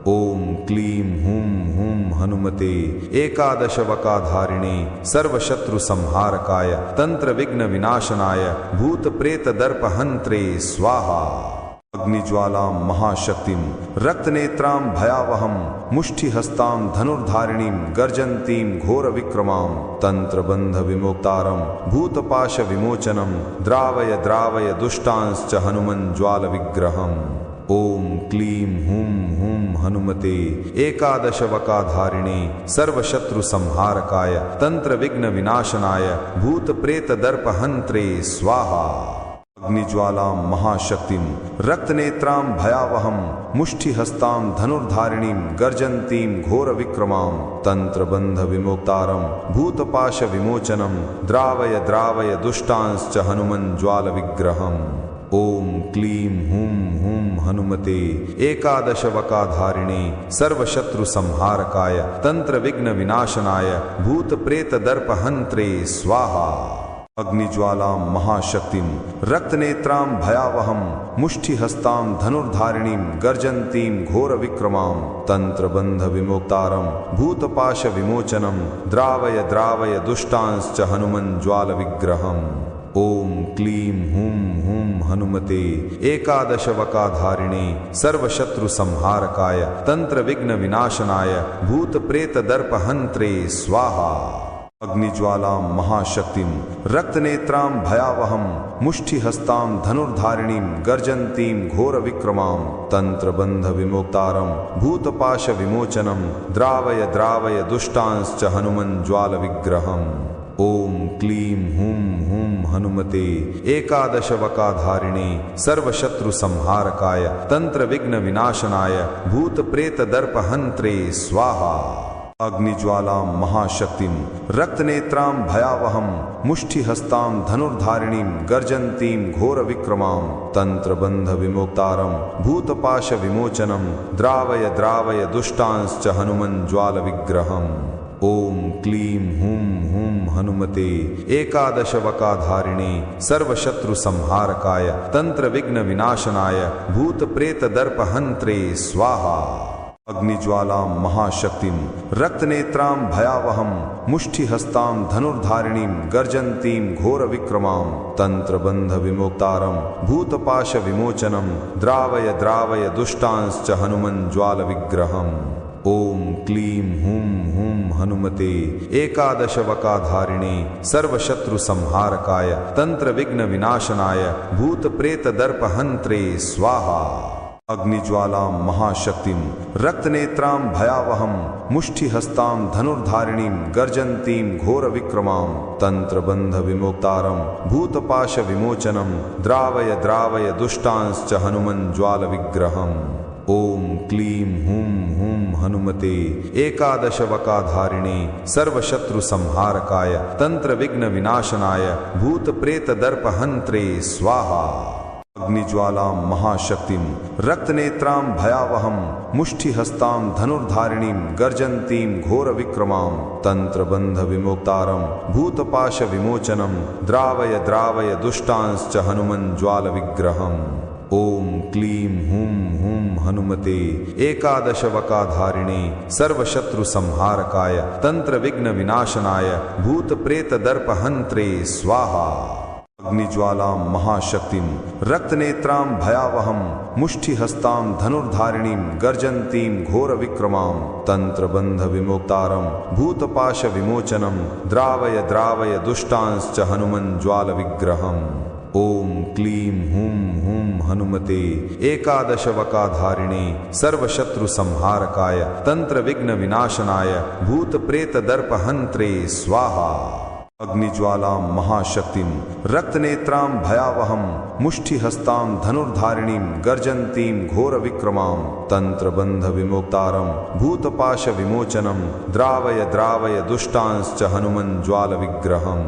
Speaker 2: ओम क्लीं हूं हूं हनुमते एकादशवकाधारिणे सर्वशत्रुसंहारकाय तंत्रविघ्नविनाशनाय भूतप्रेतदर्पहन्त्रे स्वाहा। अग्निज्वालां महाशक्तिं रक्तनेत्रां भयावहं मुष्टिहस्तां धनुर्धारिणीं गर्जन्तीं घोरविक्रमां तंत्रबन्धविमोक्तारं भूतपाशविमोचनं द्रावय द्रावय दुष्टांश्च हनुमज्ज्वालविग्रहम्। ओम क्लीं हूं हूं हनुमते एकादशवकाधारिणे सर्वशत्रुसंहारकाय तंत्रविघ्नविनाशनाय भूतप्रेतदर्पहन्त्रे स्वाहा। अग्निज्वालां महाशक्तिं रक्तनेत्रां भयावहं मुष्टिहस्तां धनुर्धारिणीं गर्जन्तीं घोरविक्रमां तंत्रबन्धविमोक्तारं भूतपाशविमोचनं द्रावय द्रावय दुष्टांश्च हनुमज्ज्वालविग्रहम्। ओम क्लीं हूं हूं हनुमते एकादशवकाधारिणे सर्वशत्रुसंहारकाय तंत्रविघ्नविनाशनाय भूतप्रेतदर्पहन्त्रे स्वाहा। अग्निज्वालां महाशक्तिं रक्तनेत्रां भयावहं मुष्टिहस्तां धनुर्धारिणीं गर्जन्तीं घोरविक्रमां तंत्रबन्धविमोक्तारं भूतपाशविमोचनं द्रावय द्रावय दुष्टांश्च हनुमज्ज्वालविग्रहम्। ओम क्लीं हूं हूं हनुमते एकादशवकाधारिणे सर्वशत्रुसंहारकाय तंत्रविघ्नविनाशनाय भूतप्रेतदर्पहन्त्रे स्वाहा। अग्निज्वालां महाशक्तिं रक्तनेत्रां भयावहं मुष्टिहस्तां धनुर्धारिणीं गर्जन्तीं घोरविक्रमां तंत्रबन्धविमोक्तारं भूतपाशविमोचनं द्रावय द्रावय दुष्टांश्च हनुमज्ज्वालविग्रहम्। ओम क्लीं हूं हूं हनुमते एकादशवकाधारिणे सर्वशत्रुसंहारकाय तंत्रविघ्नविनाशनाय भूतप्रेतदर्पहन्त्रे स्वाहा। अग्निज्वालां महाशक्तिं रक्तनेत्रां भयावहं मुष्टिहस्तां धनुर्धारिणीं गर्जन्तीं घोरविक्रमां तंत्रबन्धविमोक्तारं भूतपाशविमोचनं द्रावय द्रावय दुष्टांश्च हनुमज्ज्वालविग्रहम्। ओम क्लीं हुं हुं हनुमते एकादशवकाधारिणे सर्वशत्रु संहारकाय तंत्र विघ्न विनाशनाय भूत प्रेत दर्प हंत्रे स्वाहा। अग्निज्वालां महाशक्तिं रक्तनेत्रां भयावहं मुष्टिहस्तां धनुर्धारिणीं गर्जन्तीं घोरविक्रमां तंत्रबंध विमोक्तारं भूतपाश विमोचनं द्रावय द्रावय दुष्टांश्च हनुमज्ज्वालविग्रहम्। ओम क्लीं हुं हुं हनुमते एकादशवकाधारिणे सर्वशत्रु संहारकाय तंत्र विघ्न विनाशनाय भूत प्रेत दर्प हंत्रे स्वाहा। अग्निज्वालां महाशक्तिं रक्तनेत्रां भयावहं मुष्टिहस्तां धनुर्धारिणीं गर्जन्तीं घोरविक्रमां तंत्रबंध विमोक्तारं भूतपाश विमोचनं द्रावय द्रावय दुष्टांश्च हनुमज्ज्वालविग्रहम्। ओम क्लीं हुं हुं हनुमते एकादशवकाधारिणे सर्वशत्रु संहारकाय तंत्र विघ्न विनाशनाय भूत प्रेत दर्प हंत्रे स्वाहा। अग्निज्वालां महाशक्तिं रक्तनेत्रां भयावहं मुष्टिहस्तां धनुर्धारिणीं गर्जन्तीं घोरविक्रमां तंत्रबंध विमोक्तारं भूतपाश विमोचनं द्रावय द्रावय दुष्टांश्च हनुमज्ज्वालविग्रहम्। ओम क्लीं हुं हुं हनुमते एकादशवकाधारिणे सर्वशत्रु संहारकाय तंत्र विघ्न विनाशनाय भूत प्रेत दर्प हंत्रे स्वाहा। अग्निज्वालां महाशक्तिं रक्तनेत्रां भयावहं मुष्टिहस्तां धनुर्धारिणीं गर्जन्तीं घोरविक्रमां तंत्रबंध विमोक्तारं भूतपाश विमोचनं द्रावय द्रावय दुष्टांश्च हनुमज्ज्वालविग्रहम्। ओम क्लीं हुं हुं हनुमते एकादशवकाधारिणे सर्वशत्रु संहारकाय तंत्र विघ्न विनाशनाय भूत प्रेत दर्प हंत्रे स्वाहा। अग्निज्वालां महाशक्तिं रक्तनेत्रां भयावहं मुष्टिहस्तां धनुर्धारिणीं गर्जन्तीं घोरविक्रमां तंत्रबंध विमोक्तारं भूतपाश विमोचनं द्रावय द्रावय दुष्टांश्च हनुमज्ज्वालविग्रहम्।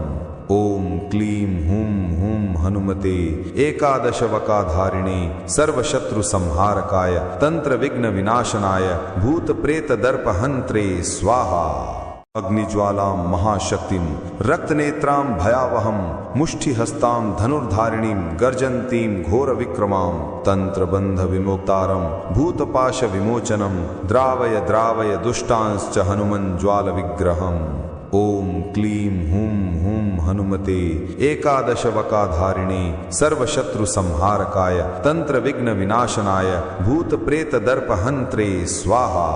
Speaker 2: ओम क्लीं हुं हुं हनुमते एकादशवकाधारिणे सर्वशत्रु संहारकाय तंत्र विघ्न विनाशनाय भूत प्रेत दर्प हंत्रे स्वाहा। अग्निज्वालां महाशक्तिं रक्तनेत्रां भयावहं मुष्टिहस्तां धनुर्धारिणीं गर्जन्तीं घोरविक्रमां तंत्रबंध विमोक्तारं भूतपाश विमोचनं द्रावय द्रावय दुष्टांश्च हनुमज्ज्वालविग्रहम्। ओम क्लीं हुं हुं हनुमते एकादशवकाधारिणे सर्वशत्रु संहारकाय तंत्र विघ्न विनाशनाय भूत प्रेत दर्प हंत्रे स्वाहा।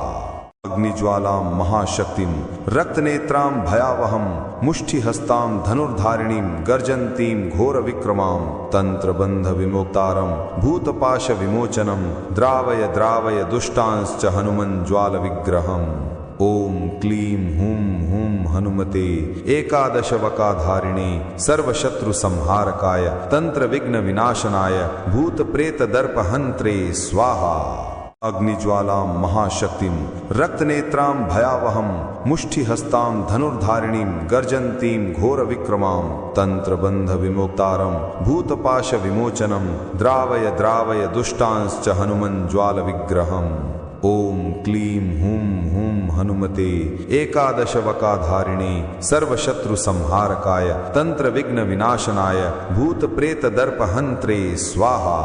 Speaker 2: अग्निज्वालां महाशक्तिं रक्तनेत्रां भयावहं मुष्टिहस्तां धनुर्धारिणीं गर्जन्तीं घोरविक्रमां तंत्रबंध विमोक्तारं भूतपाश विमोचनं द्रावय द्रावय दुष्टांश्च हनुमज्ज्वालविग्रहम्। ओम क्लीं हुं हुं हनुमते एकादशवकाधारिणे सर्वशत्रु संहारकाय तंत्र विघ्न विनाशनाय भूत प्रेत दर्प हंत्रे स्वाहा। अग्निज्वालां महाशक्तिं रक्तनेत्रां भयावहं मुष्टिहस्तां धनुर्धारिणीं गर्जन्तीं घोरविक्रमां तंत्रबंध विमोक्तारं भूतपाश विमोचनं द्रावय द्रावय दुष्टांश्च हनुमज्ज्वालविग्रहम्। ओम क्लीं हुं हुं हनुमते एकादशवकाधारिणे सर्वशत्रु संहारकाय तंत्र विघ्न विनाशनाय भूत प्रेत दर्प हंत्रे स्वाहा।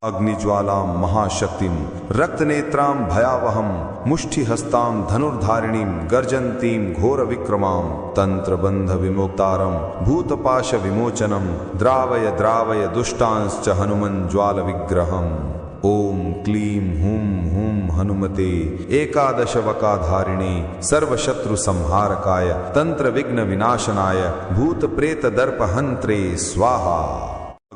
Speaker 2: अग्निज्वालां महाशक्तिं रक्तनेत्रां भयावहं मुष्टिहस्तां धनुर्धारिणीं गर्जन्तीं घोरविक्रमां तंत्रबंध विमोक्तारं भूतपाश विमोचनं द्रावय द्रावय दुष्टांश्च हनुमज्ज्वालविग्रहम्। ओम क्लीं हुं हुं हनुमते एकादशवकाधारिणे सर्वशत्रु संहारकाय तंत्र विघ्न विनाशनाय भूत प्रेत दर्प हंत्रे स्वाहा।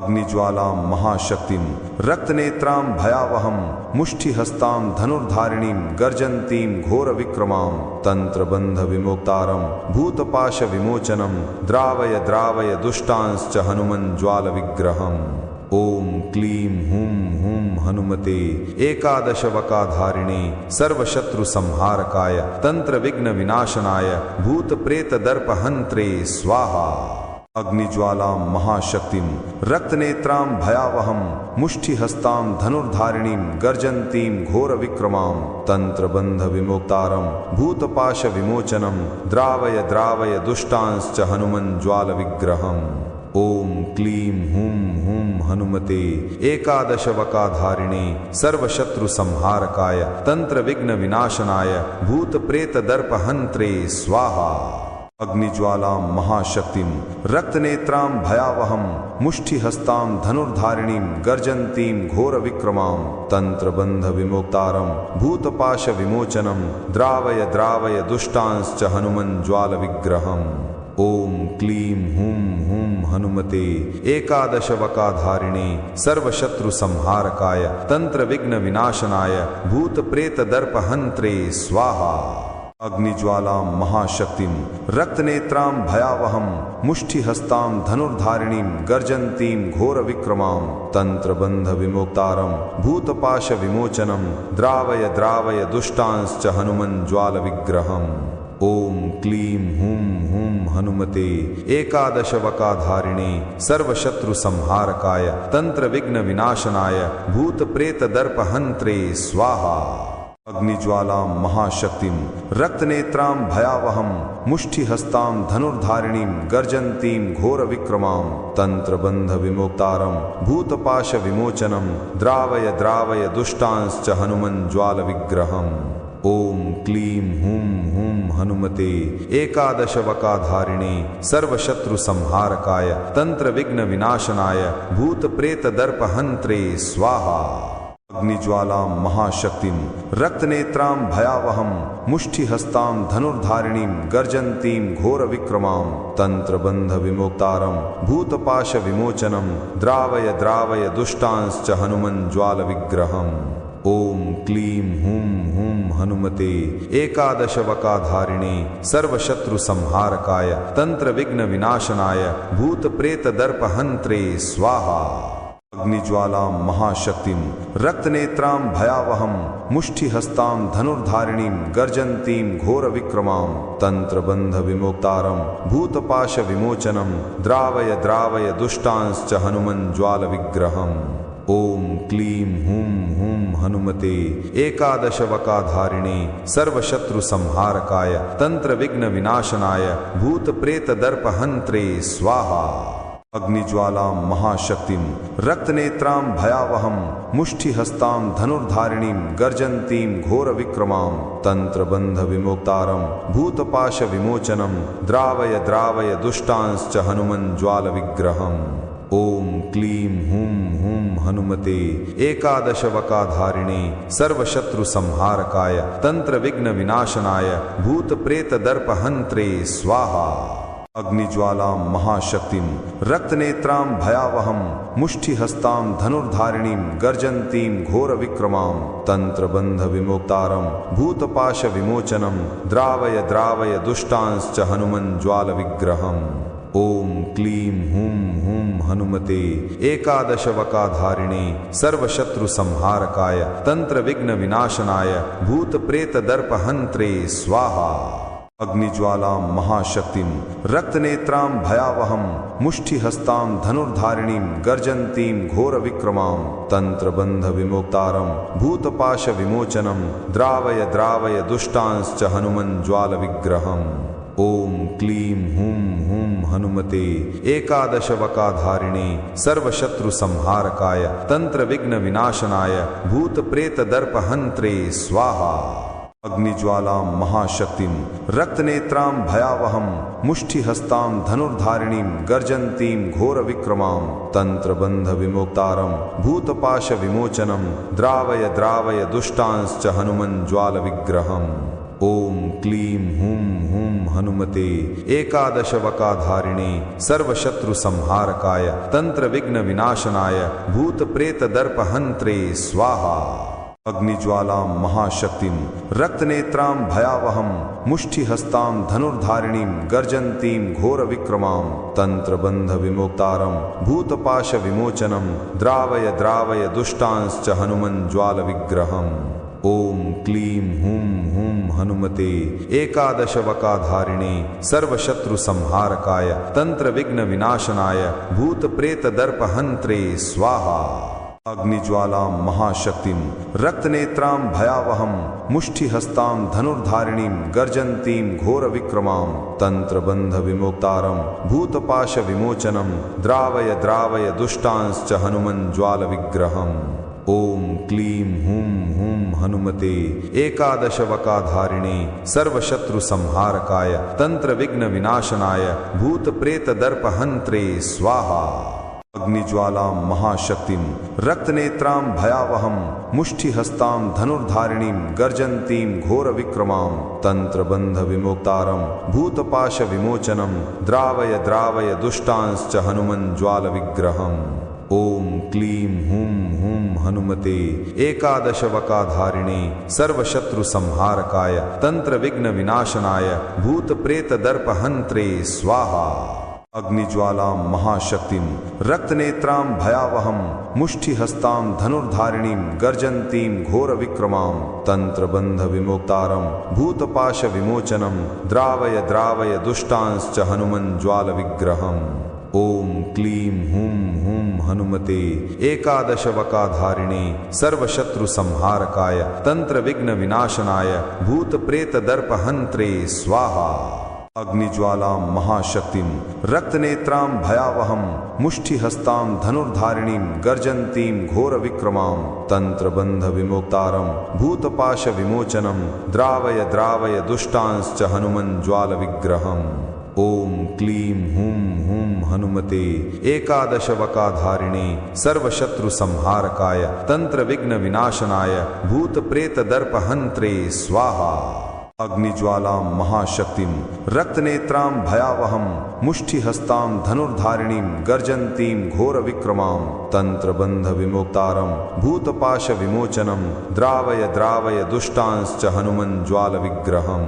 Speaker 2: अग्निज्वालां महाशक्तिं रक्तनेत्रां भयावहं मुष्टिहस्तां धनुर्धारिणीं गर्जन्तीं घोरविक्रमां तंत्रबंध विमोक्तारं भूतपाश विमोचनं द्रावय द्रावय दुष्टांश्च हनुमज्ज्वालविग्रहम्। ओम क्लीं हुं हुं हनुमते एकादशवकाधारिणे सर्वशत्रु संहारकाय तंत्र विघ्न विनाशनाय भूत प्रेत दर्प हंत्रे स्वाहा। अग्निज्वालां महाशक्तिं रक्तनेत्रां भयावहं मुष्टिहस्तां धनुर्धारिणीं गर्जन्तीं घोरविक्रमां तन्त्रबन्धविमोक्तारं भूतपाशविमोचनं द्रावय द्रावय दुष्टांश्च हनुमज्ज्वालविग्रहम्। ओम क्लीं हुं हुं हनुमते एकादशवकाधारिणे सर्वशत्रुसंहारकाय तंत्रविघ्नविनाशनाय भूतप्रेतदर्पहन्त्रे स्वाहा। अग्निज्वालां महाशक्तिं रक्तनेत्रां भयावहं मुष्टिहस्तां धनुर्धारिणीं गर्जन्तीं घोरविक्रमां तन्त्रबन्धविमोक्तारं भूतपाशविमोचनं द्रावय द्रावय दुष्टांश्च हनुमज्ज्वालविग्रहम्। ओम क्लीं हुं हुं हनुमते एकादशवकाधारिणे सर्वशत्रुसंहारकाय तंत्रविघ्नविनाशनाय भूतप्रेतदर्पहन्त्रे स्वाहा। अग्निज्वालां महाशक्तिं रक्तनेत्रां भयावहं मुष्टिहस्तां धनुर्धारिणीं गर्जन्तीं घोरविक्रमां तन्त्रबन्धविमोक्तारं भूतपाशविमोचनं द्रावय द्रावय दुष्टांश्च हनुमज्ज्वालविग्रहम्। ओम क्लीं हुं हुं हनुमते एकादशवकाधारिणे सर्वशत्रुसंहारकाय तंत्रविघ्नविनाशनाय भूतप्रेतदर्पहन्त्रे स्वाहा। अग्निज्वालां महाशक्तिं रक्तनेत्रां भयावहं मुष्टिहस्तां धनुर्धारिणीं गर्जन्तीं घोरविक्रमां तन्त्रबन्धविमोक्तारं भूतपाशविमोचनं द्रावय द्रावय दुष्टांश्च हनुमज्ज्वालविग्रहम्। ओम क्लीं हुं हुं हनुमते एकादशवकाधारिणे सर्वशत्रुसंहारकाय तंत्रविघ्नविनाशनाय भूतप्रेतदर्पहन्त्रे स्वाहा। अग्निज्वालां महाशक्तिं रक्तनेत्रां भयावहं मुष्टिहस्तां धनुर्धारिणीं गर्जन्तीं घोरविक्रमां तन्त्रबन्धविमोक्तारं भूतपाशविमोचनं द्रावय द्रावय दुष्टांश्च हनुमज्ज्वालविग्रहम्। ओम क्लीं हुं हुं हनुमते एकादशवकाधारिणे सर्वशत्रुसंहारकाय तंत्रविघ्नविनाशनाय भूतप्रेतदर्पहन्त्रे स्वाहा। अग्निज्वालां महाशक्तिं रक्तनेत्रां भयावहं मुष्टिहस्तां धनुर्धारिणीं गर्जन्तीं घोरविक्रमां तन्त्रबन्धविमोक्तारं भूतपाशविमोचनं द्रावय द्रावय दुष्टांश्च हनुमज्ज्वालविग्रहम्। ओम क्लीं हुं हुं हनुमते एकादशवकाधारिणे सर्वशत्रुसंहारकाय तंत्रविघ्नविनाशनाय भूतप्रेतदर्पहन्त्रे स्वाहा। अग्निज्वालां महाशक्तिं रक्तनेत्रां भयावहं मुष्टिहस्तां धनुर्धारिणीं गर्जन्तीं घोरविक्रमां तन्त्रबन्धविमोक्तारं भूतपाशविमोचनं द्रावय द्रावय दुष्टांश्च हनुमज्ज्वालविग्रहम्। ओम क्लीं हुं हुं हनुमते एकादशवकाधारिणे सर्वशत्रुसंहारकाय तंत्रविघ्नविनाशनाय भूतप्रेतदर्पहन्त्रे स्वाहा। अग्निज्वालां महाशक्तिं रक्तनेत्रां भयावहं मुष्टिहस्तां धनुर्धारिणीं गर्जन्तीं घोरविक्रमां तन्त्रबन्धविमोक्तारं भूतपाशविमोचनं द्रावय द्रावय दुष्टांश्च हनुमज्ज्वालविग्रहम्। ओम क्लीं हुं हुं हनुमते एकादशवकाधारिणे सर्वशत्रुसंहारकाय तंत्रविघ्नविनाशनाय भूतप्रेतदर्पहन्त्रे स्वाहा। अग्निज्वालां महाशक्तिं रक्तनेत्रां भयावहं मुष्टिहस्तां धनुर्धारिणीं गर्जन्तीं घोरविक्रमां तन्त्रबन्धविमोक्तारं भूतपाशविमोचनं द्रावय द्रावय दुष्टांश्च हनुमज्ज्वालविग्रहम्। ओम क्लीं हुं हुं हनुमते एकादशवकाधारिणे सर्वशत्रुसंहारकाय तंत्रविघ्नविनाशनाय भूतप्रेतदर्पहन्त्रे स्वाहा। अग्निज्वालां महाशक्तिं रक्तनेत्रां भयावहं मुष्टिहस्तां धनुर्धारिणीं गर्जन्तीं घोरविक्रमां तन्त्रबन्धविमोक्तारं भूतपाशविमोचनं द्रावय द्रावय दुष्टांश्च हनुमज्ज्वालविग्रहम्। ओम क्लीं हुं हुं हनुमते एकादशवकाधारिणे सर्वशत्रुसंहारकाय तंत्रविघ्नविनाशनाय भूतप्रेतदर्पहन्त्रे स्वाहा। अग्निज्वालां महाशक्तिं रक्तनेत्रां भयावहं मुष्टिहस्तां धनुर्धारिणीं गर्जन्तीं घोरविक्रमां तन्त्रबन्धविमोक्तारं भूतपाशविमोचनं द्रावय द्रावय दुष्टांश्च हनुमज्ज्वालविग्रहम्। ओम क्लीं हुं हुं हनुमते एकादशवकाधारिणे सर्वशत्रु संहारकाय तंत्र विघ्न विनाशनाय भूत प्रेत दर्प हंत्रे स्वाहा। अग्निज्वालां महाशक्तिं रक्तनेत्रां भयावहं मुष्टिहस्तां धनुर्धारिणीं गर्जन्तीं घोरविक्रमां तंत्रबंध विमोक्तारं भूतपाश विमोचनं द्रावय द्रावय दुष्टांश्च हनुमज्ज्वालविग्रहम्। ओम क्लीं हुं हुं हनुमते एकादशवकाधारिणे सर्वशत्रु संहारकाय तंत्र विघ्न विनाशनाय भूत प्रेत दर्प हंत्रे स्वाहा। अग्निज्वालां महाशक्तिं रक्तनेत्रां भयावहं मुष्टिहस्तां धनुर्धारिणीं गर्जन्तीं घोरविक्रमां तंत्रबंध विमोक्तारं भूतपाश विमोचनं द्रावय द्रावय दुष्टांश्च हनुमज्ज्वालविग्रहम्। ओम क्लीं हुं हुं हनुमते एकादशवकाधारिणे सर्वशत्रु संहारकाय तंत्र विघ्न विनाशनाय भूत प्रेत दर्प हंत्रे स्वाहा। अग्निज्वालां महाशक्तिं रक्तनेत्रां भयावहं मुष्टिहस्तां धनुर्धारिणीं गर्जन्तीं घोरविक्रमां तंत्रबंध विमोक्तारं भूतपाश विमोचनं द्रावय द्रावय दुष्टांश्च हनुमज्ज्वालविग्रहम्। ओम क्लीं हुं हुं हनुमते एकादशवकाधारिणे सर्वशत्रु संहारकाय तंत्र विघ्न विनाशनाय भूत प्रेत दर्प हंत्रे स्वाहा। अग्निज्वालां महाशक्तिं रक्तनेत्रां भयावहं मुष्टिहस्तां धनुर्धारिणीं गर्जन्तीं घोरविक्रमां तंत्रबंध विमोक्तारं भूतपाश विमोचनं द्रावय द्रावय दुष्टांश्च हनुमज्ज्वालविग्रहम्। ओम क्लीं हुं हुं हनुमते एकादशवकाधारिणे सर्वशत्रु संहारकाय तंत्र विघ्न विनाशनाय भूत प्रेत दर्प हंत्रे स्वाहा। अग्निज्वालां महाशक्तिं रक्तनेत्रां भयावहं मुष्टिहस्तां धनुर्धारिणीं गर्जन्तीं घोरविक्रमां तंत्रबंध विमोक्तारं भूतपाश विमोचनं द्रावय द्रावय दुष्टांश्च हनुमज्ज्वालविग्रहम्।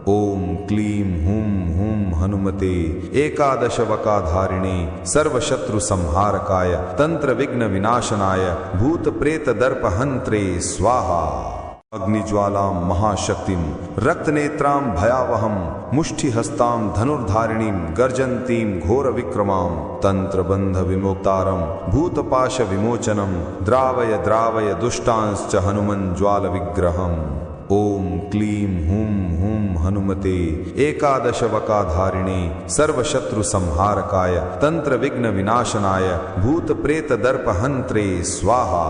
Speaker 2: ओम क्लीं हुं हुं हनुमते एकादशवकाधारिणे सर्वशत्रु संहारकाय तंत्र विघ्न विनाशनाय भूत प्रेत दर्प हंत्रे स्वाहा। अग्निज्वालां महाशक्तिं रक्तनेत्रां भयावहं मुष्टिहस्तां धनुर्धारिणीं गर्जन्तीं घोरविक्रमां तंत्रबंध विमोक्तारं भूतपाश विमोचनं द्रावय द्रावय दुष्टांश्च हनुमज्ज्वालविग्रहम्। ओम क्लीं हुं हुं हनुमते एकादशवकाधारिणे सर्वशत्रु संहारकाय तंत्र विघ्न विनाशनाय भूत प्रेत दर्प हंत्रे स्वाहा।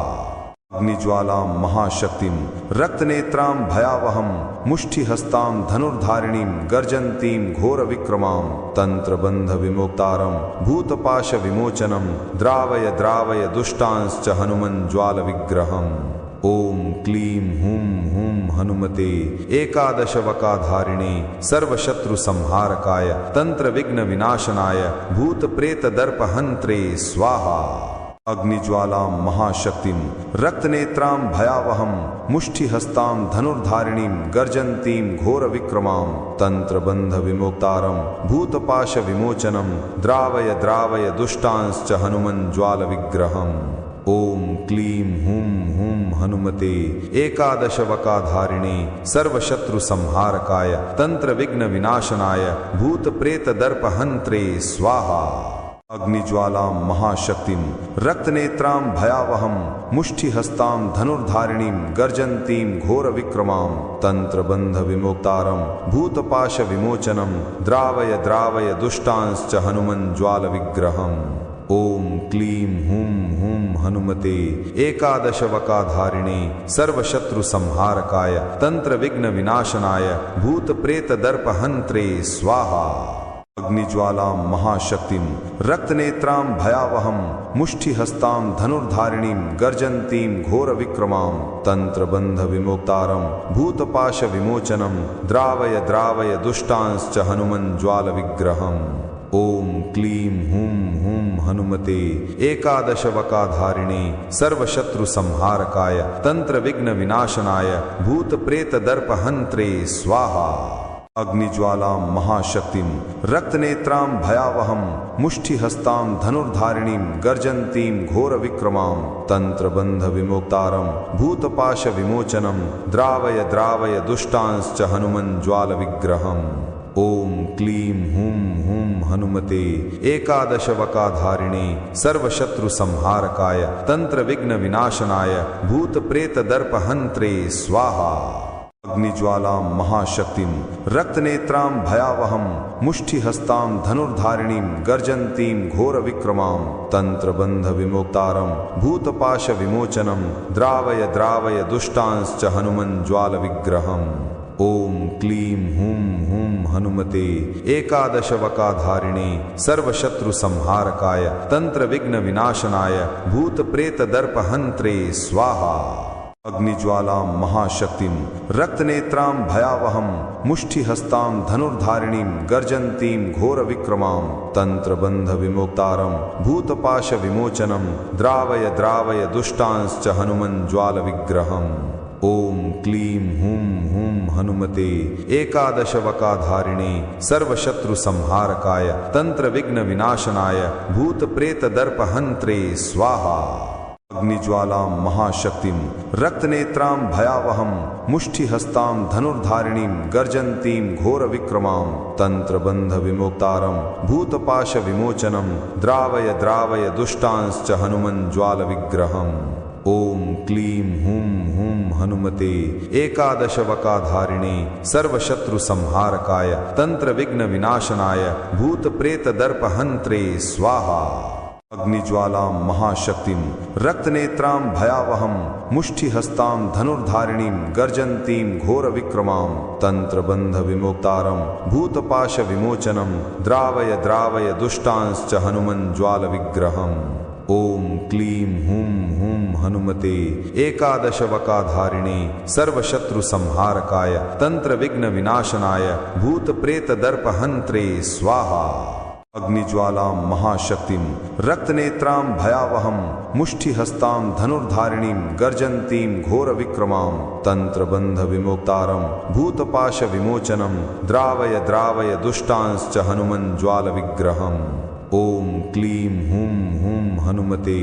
Speaker 2: अग्निज्वालां महाशक्तिं रक्तनेत्रां भयावहं मुष्टिहस्तां धनुर्धारिणीं गर्जन्तीं घोरविक्रमां तंत्रबंध विमोक्तारं भूतपाश विमोचनं द्रावय द्रावय दुष्टांश्च हनुमज्ज्वालविग्रहम्। ओम क्लीं हुं हुं हनुमते एकादशवकाधारिणे सर्वशत्रु संहारकाय तंत्र विघ्न विनाशनाय भूत प्रेत दर्प हंत्रे स्वाहा। अग्निज्वालां महाशक्तिं रक्तनेत्रां भयावहं मुष्टिहस्तां धनुर्धारिणीं गर्जन्तीं घोरविक्रमां तंत्रबंध विमोक्तारं भूतपाश विमोचनं द्रावय द्रावय दुष्टांश्च हनुमज्ज्वालविग्रहम्। ओम क्लीं हुं हुं हनुमते एकादशवकाधारिणे सर्वशत्रु संहारकाय तंत्र विघ्न विनाशनाय भूत प्रेत दर्प हंत्रे स्वाहा। अग्निज्वालां महाशक्तिं रक्तनेत्रां भयावहं मुष्टिहस्तां धनुर्धारिणीं गर्जन्तीं घोरविक्रमां तंत्रबंध विमोक्तारं भूतपाश विमोचनं द्रावय द्रावय दुष्टांश्च हनुमज्ज्वालविग्रहम्। ओम क्लीं हुं हुं हनुमते एकादशवकाधारिणे सर्वशत्रु संहारकाय तंत्र विघ्न विनाशनाय भूत प्रेत दर्प हंत्रे स्वाहा। अग्निज्वालां महाशक्तिं रक्तनेत्रां भयावहं मुष्टिहस्तां धनुर्धारिणीं गर्जन्तीं घोरविक्रमां तंत्रबंध विमोक्तारं भूतपाश विमोचनं द्रावय द्रावय दुष्टांश्च हनुमज्ज्वालविग्रहम्। ओम क्लीं हुं हुं हनुमते एकादशवकाधारिणे सर्वशत्रु संहारकाय तंत्र विघ्न विनाशनाय भूत प्रेत दर्प हंत्रे स्वाहा। अग्निज्वालां महाशक्तिं रक्तनेत्रां भयावहं मुष्टिहस्तां धनुर्धारिणीं गर्जन्तीं घोरविक्रमां तंत्रबन्धविमोक्तारं भूतपाशविमोचनं द्रावय द्रावय दुष्टांश्च हनुमज्ज्वालविग्रहम्। ओम क्लीं हुं हुं हनुमते एकादशवकाधारिणे सर्वशत्रुसंहारकाय तंत्रविघ्नविनाशनाय भूतप्रेतदर्पहन्त्रे स्वाहा। अग्निज्वालां महाशक्तिं रक्तनेत्रां भयावहं मुष्टिहस्तां धनुर्धारिणीं गर्जन्तीं घोरविक्रमां तंत्रबन्धविमोक्तारं भूतपाशविमोचनं द्रावय द्रावय दुष्टांश्च हनुमज्ज्वालविग्रहम्। ओम क्लीं हुं हुं हनुमते एकादशवकाधारिणे सर्वशत्रुसंहारकाय तंत्रविघ्नविनाशनाय भूतप्रेतदर्पहन्त्रे स्वाहा। अग्निज्वालां महाशक्तिं रक्तनेत्रां भयावहं मुष्टिहस्तां धनुर्धारिणीं गर्जन्तीं घोरविक्रमां तंत्रबन्धविमोक्तारं भूतपाशविमोचनं द्रावय द्रावय दुष्टांश्च हनुमज्ज्वालविग्रहम्। ओम क्लीं हुं हुं हनुमते एकादशवकाधारिणे सर्वशत्रुसंहारकाय तंत्रविघ्नविनाशनाय भूतप्रेतदर्पहन्त्रे स्वाहा। अग्निज्वालां महाशक्तिं रक्तनेत्रां भयावहं मुष्टिहस्तां धनुर्धारिणीं गर्जन्तीं घोरविक्रमां तंत्रबन्धविमोक्तारं भूतपाशविमोचनं द्रावय द्रावय दुष्टांश्च हनुमज्ज्वालविग्रहम्। ओम क्लीं हुं हुं हनुमते एकादशवकाधारिणे सर्वशत्रुसंहारकाय तंत्रविघ्नविनाशनाय भूतप्रेतदर्पहन्त्रे स्वाहा। अग्निज्वालां महाशक्तिं रक्तनेत्रां भयावहं मुष्टिहस्तां धनुर्धारिणीं गर्जन्तीं घोरविक्रमां तंत्रबन्धविमोक्तारं भूतपाशविमोचनं द्रावय द्रावय दुष्टांश्च हनुमज्ज्वालविग्रहम्। ओम क्लीं हुं हुं हनुमते एकादशवकाधारिणे सर्वशत्रुसंहारकाय तंत्रविघ्नविनाशनाय भूतप्रेतदर्पहन्त्रे स्वाहा। अग्निज्वालां महाशक्तिं रक्तनेत्रां भयावहं मुष्टिहस्तां धनुर्धारिणीं गर्जन्तीं घोरविक्रमां तंत्रबन्धविमोक्तारं भूतपाशविमोचनं द्रावय द्रावय दुष्टांश्च हनुमज्ज्वालविग्रहम्। ओम क्लीं हुं हुं हनुमते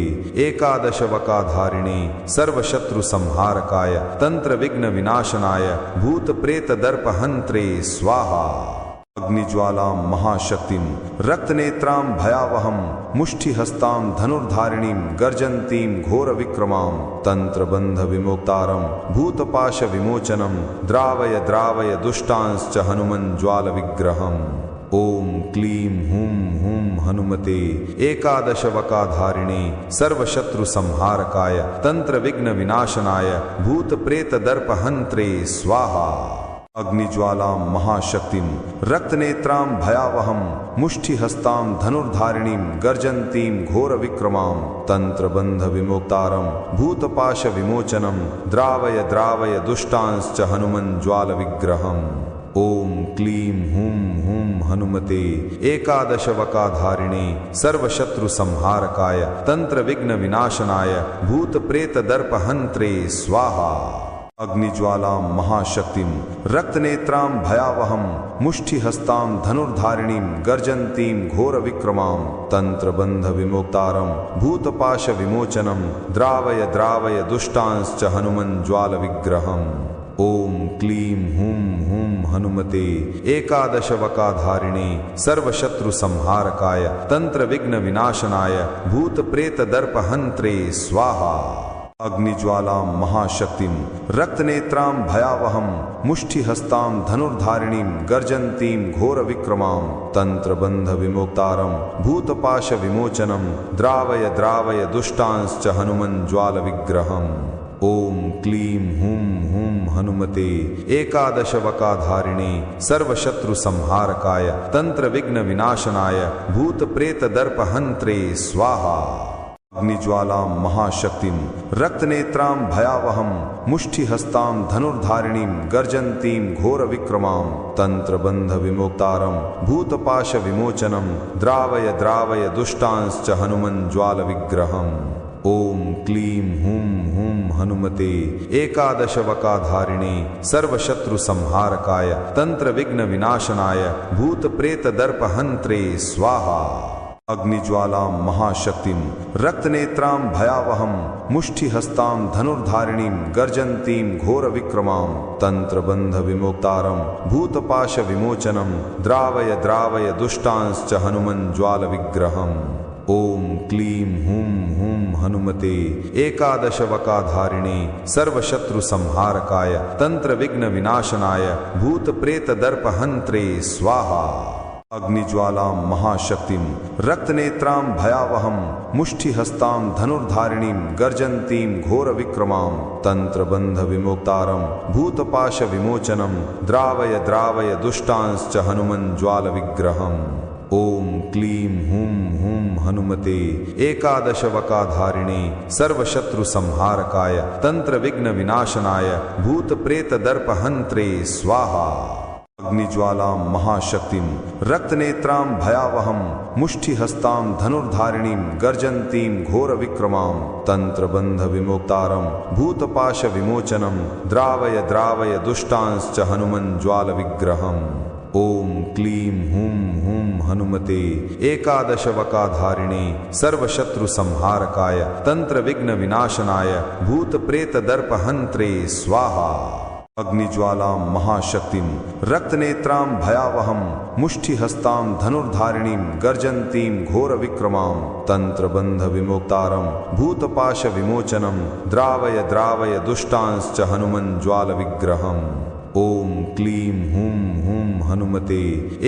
Speaker 2: एकादशवकाधारिणे सर्वशत्रुसंहारकाय तंत्रविघ्नविनाशनाय भूतप्रेतदर्पहन्त्रे स्वाहा। अग्निज्वालां महाशक्तिं रक्तनेत्रां भयावहं मुष्टिहस्तां धनुर्धारिणीं गर्जन्तीं घोरविक्रमां तंत्रबन्धविमोक्तारं भूतपाशविमोचनं द्रावय द्रावय दुष्टांश्च हनुमज्ज्वालविग्रहम्। ओम क्लीं हुं हुं हनुमते एकादशवकाधारिणे सर्वशत्रुसंहारकाय तंत्रविघ्नविनाशनाय भूतप्रेतदर्पहन्त्रे स्वाहा। अग्निज्वालां महाशक्तिं रक्तनेत्रां भयावहं मुष्टिहस्तां धनुर्धारिणीं गर्जन्तीं घोरविक्रमां तंत्रबन्धविमोक्तारं भूतपाशविमोचनं द्रावय द्रावय दुष्टांश्च हनुमज्ज्वालविग्रहम्। ओम क्लीं हुं हुं हनुमते एकादशवकाधारिणे सर्वशत्रुसंहारकाय तंत्रविघ्नविनाशनाय भूतप्रेतदर्पहन्त्रे स्वाहा। अग्निज्वालां महाशक्तिं रक्तनेत्रां भयावहं मुष्टिहस्तां धनुर्धारिणीं गर्जन्तीं घोरविक्रमां तंत्रबन्धविमोक्तारं भूतपाशविमोचनं द्रावय द्रावय दुष्टांश्च हनुमज्ज्वालविग्रहम्। ओम क्लीं हुं हुं हनुमते एकादशवकाधारिणे सर्वशत्रुसंहारकाय तंत्रविघ्नविनाशनाय भूतप्रेतदर्पहन्त्रे स्वाहा। अग्निज्वालां महाशक्तिं रक्तनेत्रां भयावहं मुष्टिहस्तां धनुर्धारिणीं गर्जन्तीं घोरविक्रमां तंत्रबन्धविमोक्तारं भूतपाशविमोचनं द्रावय द्रावय दुष्टांश्च हनुमज्ज्वालविग्रहम्। ओम क्लीं हुं हुं हनुमते एकादशवकाधारिणे सर्वशत्रुसंहारकाय तंत्रविघ्नविनाशनाय भूतप्रेतदर्पहन्त्रे स्वाहा। अग्निज्वालां महाशक्तिं रक्तनेत्रां भयावहं मुष्टिहस्तां धनुर्धारिणीं गर्जन्तीं घोरविक्रमां तंत्रबन्धविमोक्तारं भूतपाशविमोचनं द्रावय द्रावय दुष्टांश्च हनुमज्ज्वालविग्रहम्। ओम क्लीं हुं हुं हनुमते एकादशवकाधारिणे सर्वशत्रु संहारकाय तंत्र विघ्न विनाशनाय भूत प्रेत दर्पहंत्रे स्वाहा। अग्निज्वालां महाशक्तिं रक्तनेत्रां भयावहं मुष्टिहस्तां धनुर्धारिणीं गर्जन्तीं घोरविक्रमां तंत्रबंध विमोक्तारं भूतपाश विमोचनं द्रावय द्रावय दुष्टांश्च हनुमन् ज्वालविग्रहम्। ओम क्लीं हुं हुं हनुमते एकादशवकाधारिणे सर्वशत्रु संहारकाय तंत्र विघ्न विनाशनाय भूत प्रेत दर्पहंत्रे स्वाहा। अग्निज्वालां महाशक्तिं रक्तनेत्रां भयावहं मुष्टिहस्तां धनुर्धारिणीं गर्जन्तीं घोरविक्रमां तंत्रबंध विमोक्तारं भूतपाश विमोचनं द्रावय द्रावय दुष्टांश्च हनुमन् ज्वालविग्रहम्। ओम क्लीं हुं हुं हनुमते एकादशवकाधारिणे सर्वशत्रु संहारकाय तंत्र विघ्न विनाशनाय भूत प्रेत दर्पहंत्रे स्वाहा। अग्निज्वालां महाशक्तिं रक्तनेत्रां भयावहं मुष्टिहस्तां धनुर्धारिणीं गर्जन्तीं घोरविक्रमां तंत्रबंध विमोक्तारं भूतपाश विमोचनं द्रावय द्रावय दुष्टांश्च हनुमन् ज्वालविग्रहम्। ओम क्लीं हुं हुं हनुमते एकादशवकाधारिणे सर्वशत्रु संहारकाय तंत्र विघ्न विनाशनाय भूत प्रेत दर्पहंत्रे स्वाहा। अग्निज्वालां महाशक्तिं रक्तनेत्रां भयावहं मुष्टिहस्तां धनुर्धारिणीं गर्जन्तीं घोरविक्रमां तंत्रबंध विमोक्तारं भूतपाश विमोचनं द्रावय द्रावय दुष्टांश्च हनुमन् ज्वालविग्रहम्। ओम क्लीं हुं हुं हनुमते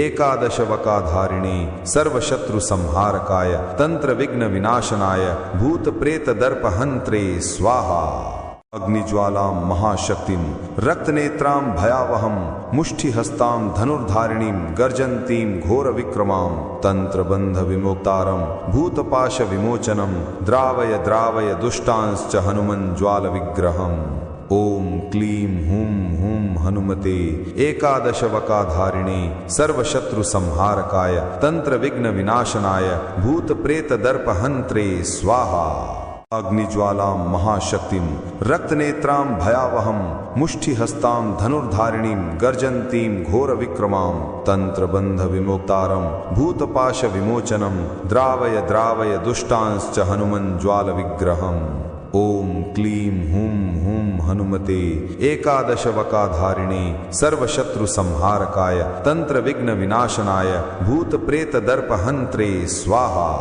Speaker 2: एकादशवकाधारिणे सर्वशत्रु संहारकाय तंत्र विघ्न विनाशनाय भूत प्रेत दर्पहंत्रे स्वाहा। अग्निज्वालां महाशक्तिं रक्तनेत्रां भयावहं मुष्टिहस्तां धनुर्धारिणीं गर्जन्तीं घोरविक्रमां तंत्रबंध विमोक्तारं भूतपाश विमोचनं द्रावय द्रावय दुष्टांश्च हनुमन् ज्वालविग्रहम्। ओम क्लीं हुं हुं हनुमते एकादशवकाधारिणे सर्वशत्रु संहारकाय तंत्र विघ्न विनाशनाय भूत प्रेत दर्पहंत्रे स्वाहा। अग्निज्वालां महाशक्तिं रक्तनेत्रां भयावहं मुष्टिहस्तां धनुर्धारिणीं गर्जन्तीं घोरविक्रमां तंत्रबंध विमोक्तारं भूतपाश विमोचनं द्रावय द्रावय दुष्टांश्च हनुमन् ज्वालविग्रहम्। ओम क्लीं हुं हुं हनुमते एकादशवकाधारिणे सर्वशत्रु संहारकाय तंत्र विघ्न विनाशनाय भूत प्रेत दर्पहंत्रे स्वाहा।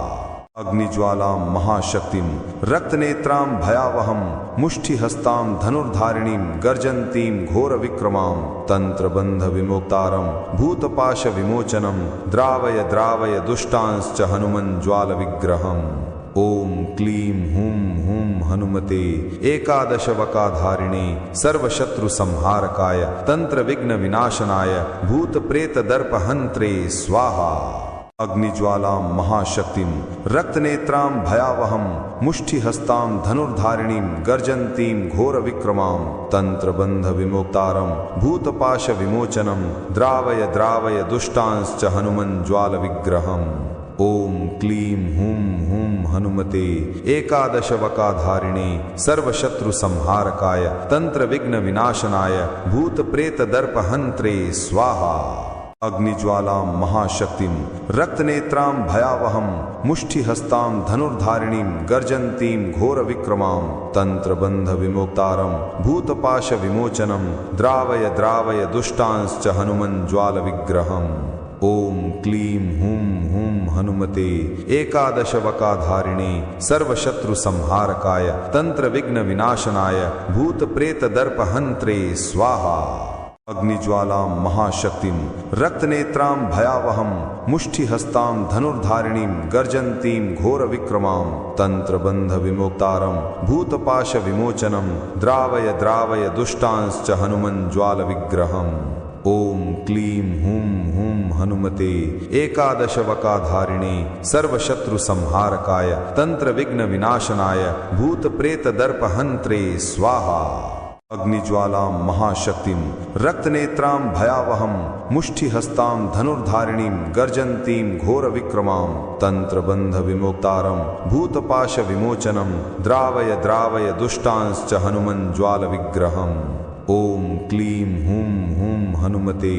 Speaker 2: अग्निज्वालां महाशक्तिं रक्तनेत्रां भयावहं मुष्टिहस्तां धनुर्धारिणीं गर्जन्तीं घोरविक्रमां तंत्रबंध विमोक्तारं भूतपाश विमोचनं द्रावय द्रावय दुष्टांश्च हनुमन् ज्वालविग्रहम्। ओम क्लीं हुं हुं हनुमते एकादशवकाधारिणे सर्वशत्रु संहारकाय तंत्र विघ्न विनाशनाय भूत प्रेत दर्पहंत्रे स्वाहा। अग्निज्वालां महाशक्तिं रक्तनेत्रां भयावहं मुष्टिहस्तां धनुर्धारिणीं गर्जन्तीं घोरविक्रमां तंत्रबंध विमोक्तारं भूतपाश विमोचनं द्रावय द्रावय दुष्टांश्च हनुमन् ज्वालविग्रहम्। ओम क्लीं हुं हुं हनुमते एकादशवकाधारिणे सर्वशत्रु संहारकाय तंत्र विघ्न विनाशनाय भूत प्रेत दर्पहंत्रे स्वाहा। अग्निज्वालां महाशक्तिं रक्तनेत्रां भयावहं मुष्टिहस्तां धनुर्धारिणीं गर्जन्तीं घोरविक्रमां तंत्रबंध विमोक्तारं भूतपाश विमोचनं द्रावय द्रावय दुष्टांश्च हनुमन् ज्वालविग्रहम्। ओम क्लीं हुं हुं हनुमते एकादशवकाधारिणे सर्वशत्रु संहारकाय तंत्र विघ्न विनाशनाय भूत प्रेत दर्पहंत्रे स्वाहा। अग्निज्वालां महाशक्तिं रक्तनेत्रां भयावहं मुष्टिहस्तां धनुर्धारिणीं गर्जन्तीं घोरविक्रमां तंत्रबंध विमोक्तारं भूतपाश विमोचनं द्रावय द्रावय दुष्टांश्च हनुमन् ज्वालविग्रहम्। ओम क्लीं हुं हुं हनुमते एकादशवकाधारिणे सर्वशत्रु संहारकाय तंत्र विघ्न विनाशनाय भूत प्रेत दर्पहंत्रे स्वाहा। अग्निज्वालां महाशक्तिं रक्तनेत्रां भयावहं मुष्टिहस्तां धनुर्धारिणीं गर्जन्तीं घोरविक्रमां तन्त्रबन्धविमोक्तारं भूतपाशविमोचनं द्रावय द्रावय दुष्टांश्च हनुमज्ज्वालविग्रहम्। ओम क्लीं हूं हूं हनुमते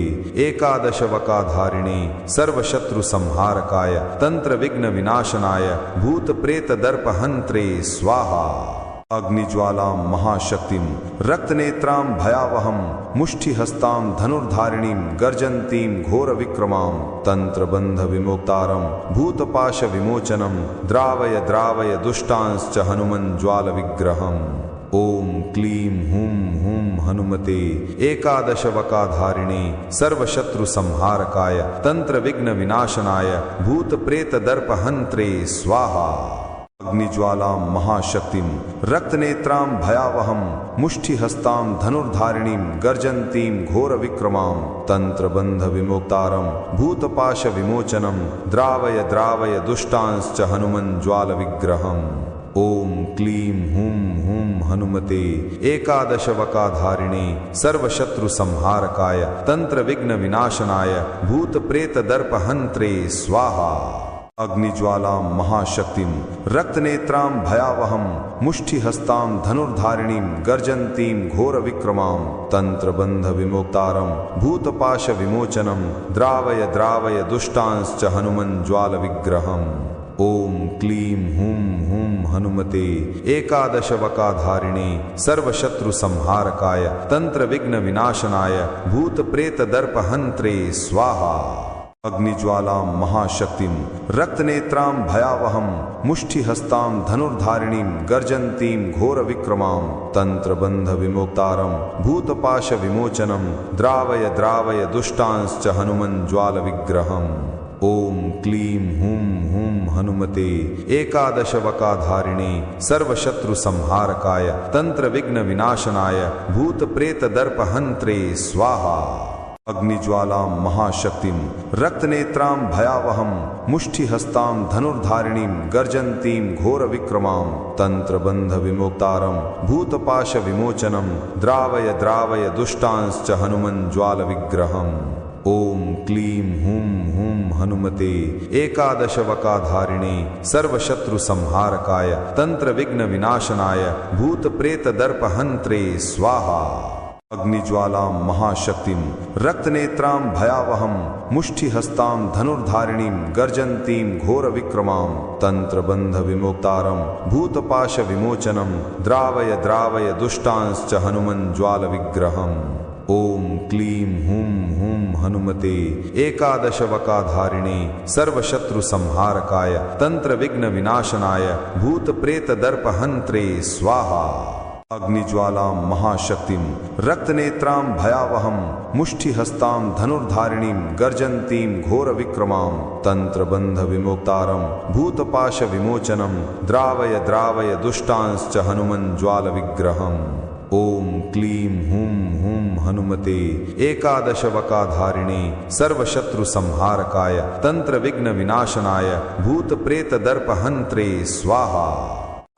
Speaker 2: एकादशवकाधारिणे सर्वशत्रुसंहारकाय तंत्रविघ्नविनाशनाय भूतप्रेतदर्पहन्त्रे स्वाहा। अग्निज्वालां महाशक्तिं रक्तनेत्रां भयावहं मुष्टिहस्तां धनुर्धारिणीं गर्जन्तीं घोरविक्रमां तन्त्रबन्धविमोक्तारं भूतपाशविमोचनं द्रावय द्रावय दुष्टांश्च हनुमज्ज्वालविग्रहम्। ओम क्लीं हूं हूं हनुमते एकादशवकाधारिणे सर्वशत्रुसंहारकाय तंत्रविघ्नविनाशनाय भूतप्रेतदर्पहन्त्रे स्वाहा। अग्निज्वालां महाशक्तिं रक्तनेत्रां भयावहं मुष्टिहस्तां धनुर्धारिणीं गर्जन्तीं घोरविक्रमां तन्त्रबन्धविमोक्तारं भूतपाशविमोचनं द्रावय द्रावय दुष्टांश्च हनुमज्ज्वालविग्रहम्। ओम क्लीं हूं हूं हनुमते एकादशवकाधारिणे सर्वशत्रुसंहारकाय तंत्रविघ्नविनाशनाय भूतप्रेतदर्पहन्त्रे स्वाहा। अग्निज्वालां महाशक्तिं रक्तनेत्रां भयावहं मुष्टिहस्तां धनुर्धारिणीं गर्जन्तीं घोरविक्रमां तन्त्रबन्धविमोक्तारं भूतपाशविमोचनं द्रावय द्रावय दुष्टांश्च हनुमज्ज्वालविग्रहम्। ओम क्लीं हूं हूं हनुमते एकादशवकाधारिणे सर्वशत्रुसंहारकाय तंत्रविघ्नविनाशनाय भूतप्रेतदर्पहन्त्रे स्वाहा। अग्निज्वालां महाशक्तिं रक्तनेत्रां भयावहं मुष्टिहस्तां धनुर्धारिणीं गर्जन्तीं घोरविक्रमां तन्त्रबन्धविमोक्तारं भूतपाशविमोचनं द्रावय द्रावय दुष्टांश्च हनुमज्ज्वालविग्रहम्। ओम क्लीं हूं हूं हनुमते एकादशवकाधारिणे सर्वशत्रुसंहारकाय तंत्रविघ्नविनाशनाय भूतप्रेतदर्पहन्त्रे स्वाहा। अग्निज्वालां महाशक्तिं रक्तनेत्रां भयावहं मुष्टिहस्तां धनुर्धारिणीं गर्जन्तीं घोरविक्रमां तन्त्रबन्धविमोक्तारं भूतपाशविमोचनं द्रावय द्रावय दुष्टांश्च हनुमज्ज्वालविग्रहम्। ओम क्लीं हूं हूं हनुमते एकादशवकाधारिणे सर्वशत्रुसंहारकाय तंत्रविघ्नविनाशनाय भूतप्रेतदर्पहन्त्रे स्वाहा। अग्निज्वालां महाशक्तिं रक्तनेत्रां भयावहं मुष्टिहस्तां धनुर्धारिणीं गर्जन्तीं घोरविक्रमां तन्त्रबन्धविमोक्तारं भूतपाशविमोचनं द्रावय द्रावय दुष्टांश्च हनुमज्ज्वालविग्रहम्। ओम क्लीं हूं हूं हनुमते एकादशवकाधारिणे सर्वशत्रुसंहारकाय तंत्रविघ्नविनाशनाय भूतप्रेतदर्पहन्त्रे स्वाहा। अग्निज्वालां महाशक्तिं रक्तनेत्रां भयावहं मुष्टिहस्तां धनुर्धारिणीं गर्जन्तीं घोरविक्रमां तन्त्रबन्धविमोक्तारं भूतपाशविमोचनं द्रावय द्रावय दुष्टांश्च हनुमज्ज्वालविग्रहम्। ओम क्लीं हूं हूं हनुमते एकादशवकाधारिणे सर्वशत्रुसंहारकाय तंत्रविघ्नविनाशनाय भूतप्रेतदर्पहन्त्रे स्वाहा।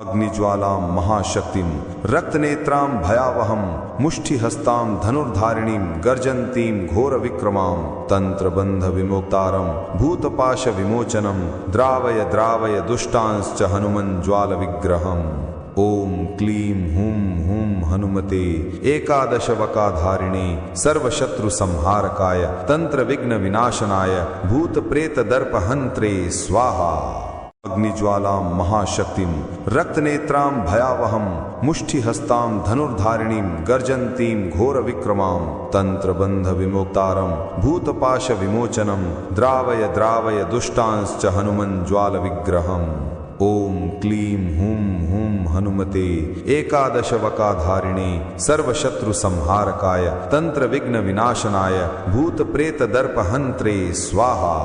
Speaker 2: अग्निज्वालां महाशक्तिं रक्तनेत्रां भयावहं मुष्टिहस्तां धनुर्धारिणीं गर्जन्तीं घोरविक्रमां तन्त्रबन्धविमोक्तारं भूतपाशविमोचनं द्रावय द्रावय दुष्टांश्च हनुमज्ज्वालविग्रहम्। ओम क्लीं हूं हूं हनुमते एकादशवकाधारिणे सर्वशत्रुसंहारकाय तंत्रविघ्नविनाशनाय भूतप्रेतदर्पहन्त्रे स्वाहा। अग्निज्वालां महाशक्तिं रक्तनेत्रां भयावहं मुष्टिहस्तां धनुर्धारिणीं गर्जन्तीं घोरविक्रमां तन्त्रबन्धविमोक्तारं भूतपाशविमोचनं द्रावय द्रावय दुष्टांश्च हनुमज्ज्वालविग्रहम्। ओम क्लीं हूं हूं हनुमते एकादशवकाधारिणे सर्वशत्रुसंहारकाय तंत्रविघ्नविनाशनाय भूतप्रेतदर्पहन्त्रे स्वाहा।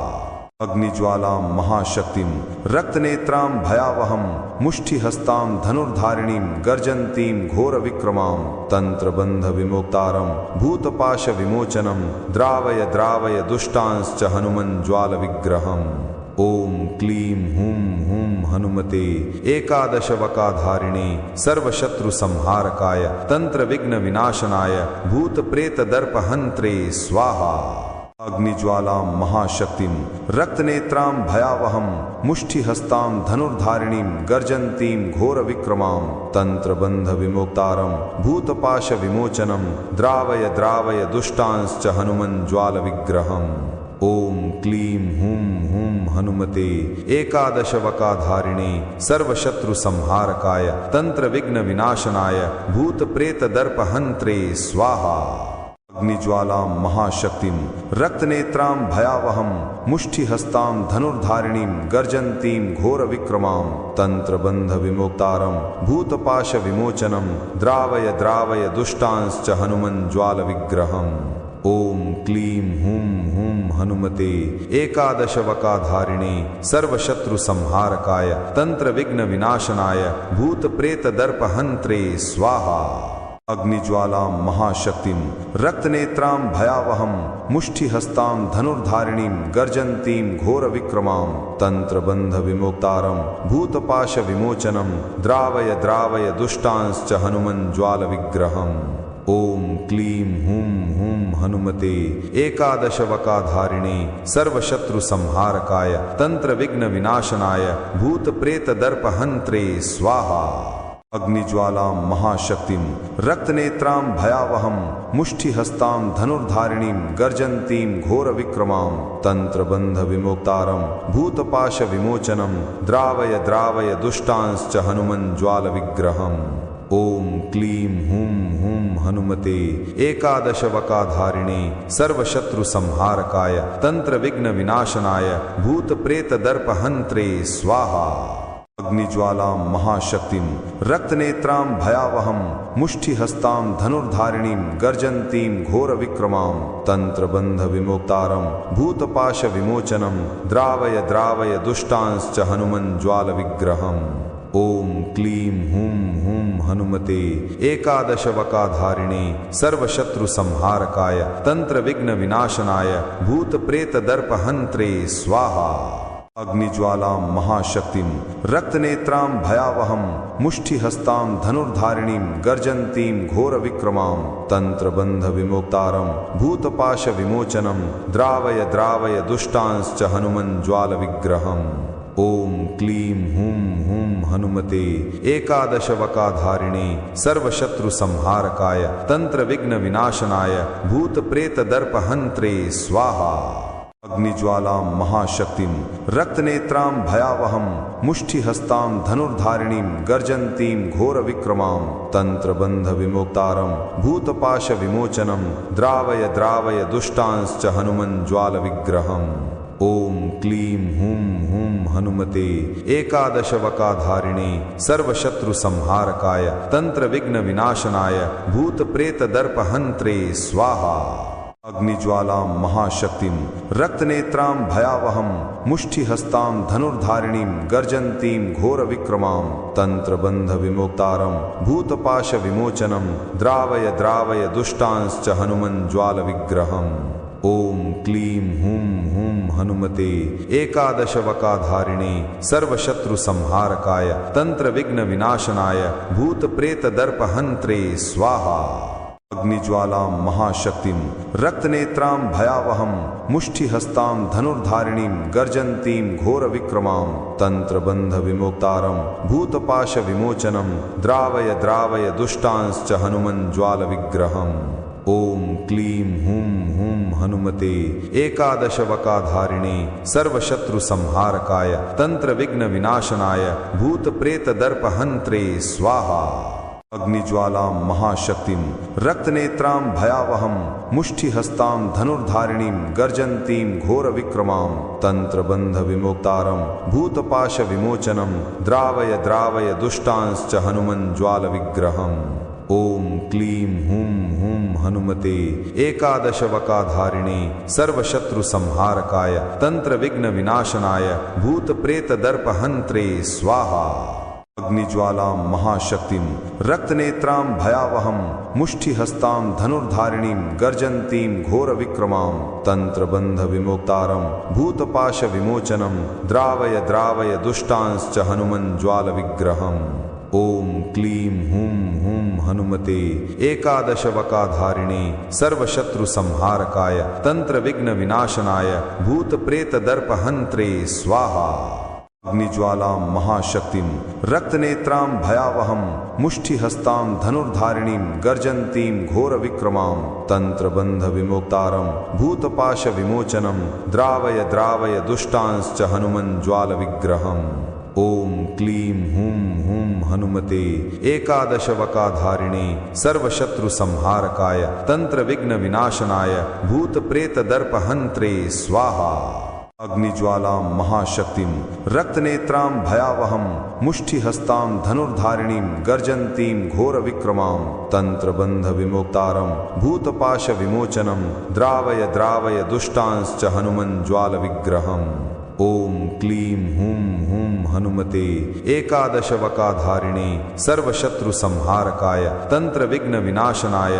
Speaker 2: अग्निज्वालां महाशक्तिं रक्तनेत्रां भयावहं मुष्टिहस्तां धनुर्धारिणीं गर्जन्तीं घोरविक्रमां तन्त्रबन्धविमोक्तारं भूतपाशविमोचनं द्रावय द्रावय दुष्टांश्च हनुमज्ज्वालविग्रहम्। ओम क्लीं हुं हुं हनुमते एकादशवकाधारिणे सर्वशत्रु संहारकाय तंत्र विघ्न विनाशनाय भूत प्रेत दर्प हंत्रे स्वाहा। अग्निज्वालां महाशक्तिं रक्तनेत्रां भयावहं मुष्टिहस्तां धनुर्धारिणीं गर्जन्तीं घोरविक्रमां तंत्रबंध विमोक्तारं भूतपाश विमोचनं द्रावय द्रावय दुष्टांश्च हनुमज्ज्वालविग्रहम्। ओम क्लीं हुं हुं हनुमते एकादशवकाधारिणे सर्वशत्रु संहारकाय तंत्र विघ्न विनाशनाय भूत प्रेत दर्प हंत्रे स्वाहा। अग्निज्वालां महाशक्तिं रक्तनेत्रां भयावहं मुष्टिहस्तां धनुर्धारिणीं गर्जन्तीं घोरविक्रमां तंत्रबंध विमोक्तारं भूतपाश विमोचनं द्रावय द्रावय दुष्टांश्च हनुमज्ज्वालविग्रहम्। ओम क्लीं हुं हुं हनुमते एकादशवकाधारिणे सर्वशत्रु संहारकाय तंत्र विघ्न विनाशनाय भूत प्रेत दर्प हंत्रे स्वाहा। अग्निज्वालां महाशक्तिं रक्तनेत्रां भयावहं मुष्टिहस्तां धनुर्धारिणीं गर्जन्तीं घोरविक्रमां तंत्रबंध विमोक्तारं भूतपाश विमोचनं द्रावय द्रावय दुष्टांश्च हनुमज्ज्वालविग्रहम्। ओम क्लीं हुं हुं हनुमते एकादशवकाधारिणे सर्वशत्रु संहारकाय तंत्र विघ्न विनाशनाय भूत प्रेत दर्प हंत्रे स्वाहा। अग्निज्वालां महाशक्तिं रक्तनेत्रां भयावहं मुष्टिहस्तां धनुर्धारिणीं गर्जन्तीं घोरविक्रमां तंत्रबंध विमोक्तारं भूतपाश विमोचनं द्रावय द्रावय दुष्टांश्च हनुमज्ज्वालविग्रहम्। ओम क्लीं हुं हुं हनुमते एकादशवकाधारिणे सर्वशत्रु संहारकाय तंत्र विघ्न विनाशनाय भूत प्रेत दर्प हंत्रे स्वाहा। अग्निज्वालां महाशक्तिं रक्तनेत्रां भयावहं मुष्टिहस्तां धनुर्धारिणीं गर्जन्तीं घोरविक्रमां तंत्रबंध विमोक्तारं भूतपाश विमोचनं द्रावय द्रावय दुष्टांश्च हनुमज्ज्वालविग्रहम्। ओम क्लीं हुं हुं हनुमते एकादशवकाधारिणे सर्वशत्रु संहारकाय तंत्र विघ्न विनाशनाय भूत प्रेत दर्प हंत्रे स्वाहा। अग्निज्वालां महाशक्तिं रक्तनेत्रां भयावहं मुष्टिहस्तां धनुर्धारिणीं गर्जन्तीं घोरविक्रमां तंत्रबंध विमोक्तारं भूतपाश विमोचनं द्रावय द्रावय दुष्टांश्च हनुमज्ज्वालविग्रहम्। ओम क्लीं हुं हुं हनुमते एकादशवकाधारिणे सर्वशत्रु संहारकाय तंत्र विघ्न विनाशनाय भूत प्रेत दर्प हंत्रे स्वाहा। अग्निज्वालां महाशक्तिं रक्तनेत्रां भयावहं मुष्टिहस्तां धनुर्धारिणीं गर्जन्तीं घोरविक्रमां तंत्रबंध विमोक्तारं भूतपाश विमोचनं द्रावय द्रावय दुष्टांश्च हनुमज्ज्वालविग्रहम्। ओम क्लीं हुं हुं हनुमते एकादशवकाधारिणे सर्वशत्रु संहारकाय तंत्र विघ्न विनाशनाय भूत प्रेत दर्प हंत्रे स्वाहा। अग्निज्वालां महाशक्तिं रक्तनेत्रां भयावहं मुष्टिहस्तां धनुर्धारिणीं गर्जन्तीं घोरविक्रमां तंत्रबंध विमोक्तारं भूतपाश विमोचनं द्रावय द्रावय दुष्टांश्च हनुमज्ज्वालविग्रहम्। ओम क्लीं हुं हुं हनुमते एकादशवकाधारिणे सर्वशत्रु संहारकाय तंत्र विघ्न विनाशनाय भूत प्रेत दर्प हंत्रे स्वाहा। अग्निज्वालां महाशक्तिं रक्तनेत्रां भयावहं मुष्टिहस्तां धनुर्धारिणीं गर्जन्तीं घोरविक्रमां तंत्रबंध विमोक्तारं भूतपाश विमोचनं द्रावय द्रावय दुष्टांश्च हनुमज्ज्वालविग्रहम्। ओम क्लीं हुं हुं हनुमते एकादशवकाधारिणे सर्वशत्रु संहारकाय तंत्र विघ्न विनाशनाय भूत प्रेत दर्प हंत्रे स्वाहा। अग्निज्वालां महाशक्तिं रक्तनेत्रां भयावहं मुष्टिहस्तां धनुर्धारिणीं गर्जन्तीं घोरविक्रमां तंत्रबंध विमोक्तारं भूतपाश विमोचनं द्रावय द्रावय दुष्टांश्च हनुमज्ज्वालविग्रहम्। ओम क्लीं हुं हुं हनुमते एकादशवकाधारिणे सर्वशत्रु संहारकाय तंत्र विघ्न विनाशनाय भूत प्रेत दर्प हंत्रे स्वाहा। अग्निज्वालां महाशक्तिं रक्तनेत्रां भयावहं मुष्टिहस्तां धनुर्धारिणीं गर्जन्तीं घोरविक्रमां तंत्रबंध विमोक्तारं भूतपाश विमोचनं द्रावय द्रावय दुष्टांश्च हनुमज्ज्वाल विग्रहम्। ओम क्लीं हूं हूं हनुमते एकादशवकाधारिणे सर्वशत्रु संहारकाय तंत्र विघ्न विनाशनाय भूत प्रेत दर्प हंत्रे स्वाहा। अग्निज्वालां महाशक्तिं रक्तनेत्रां भयावहं मुष्टिहस्तां धनुर्धारिणीं गर्जन्तीं घोरविक्रमां तंत्रबंध विमोक्तारं भूतपाश विमोचनं द्रावय द्रावय दुष्टांश्च हनुमज्ज्वाल विग्रहम्। ओम क्लीं हूं हूं हनुमते एकादशवकाधारिणे सर्वशत्रु संहारकाय तंत्र विघ्न विनाशनाय भूत प्रेत दर्प हंत्रे स्वाहा। अग्निज्वालां महाशक्तिं रक्तनेत्रां भयावहं मुष्टिहस्तां धनुर्धारिणीं गर्जन्तीं घोरविक्रमां तंत्रबंध विमोक्तारं भूतपाश विमोचनं द्रावय द्रावय दुष्टांश्च हनुमज्ज्वाल विग्रहम्। ओम क्लीं हूं हूं हनुमते एकादशवकाधारिणे सर्वशत्रु संहारकाय तंत्र विघ्न विनाशनाय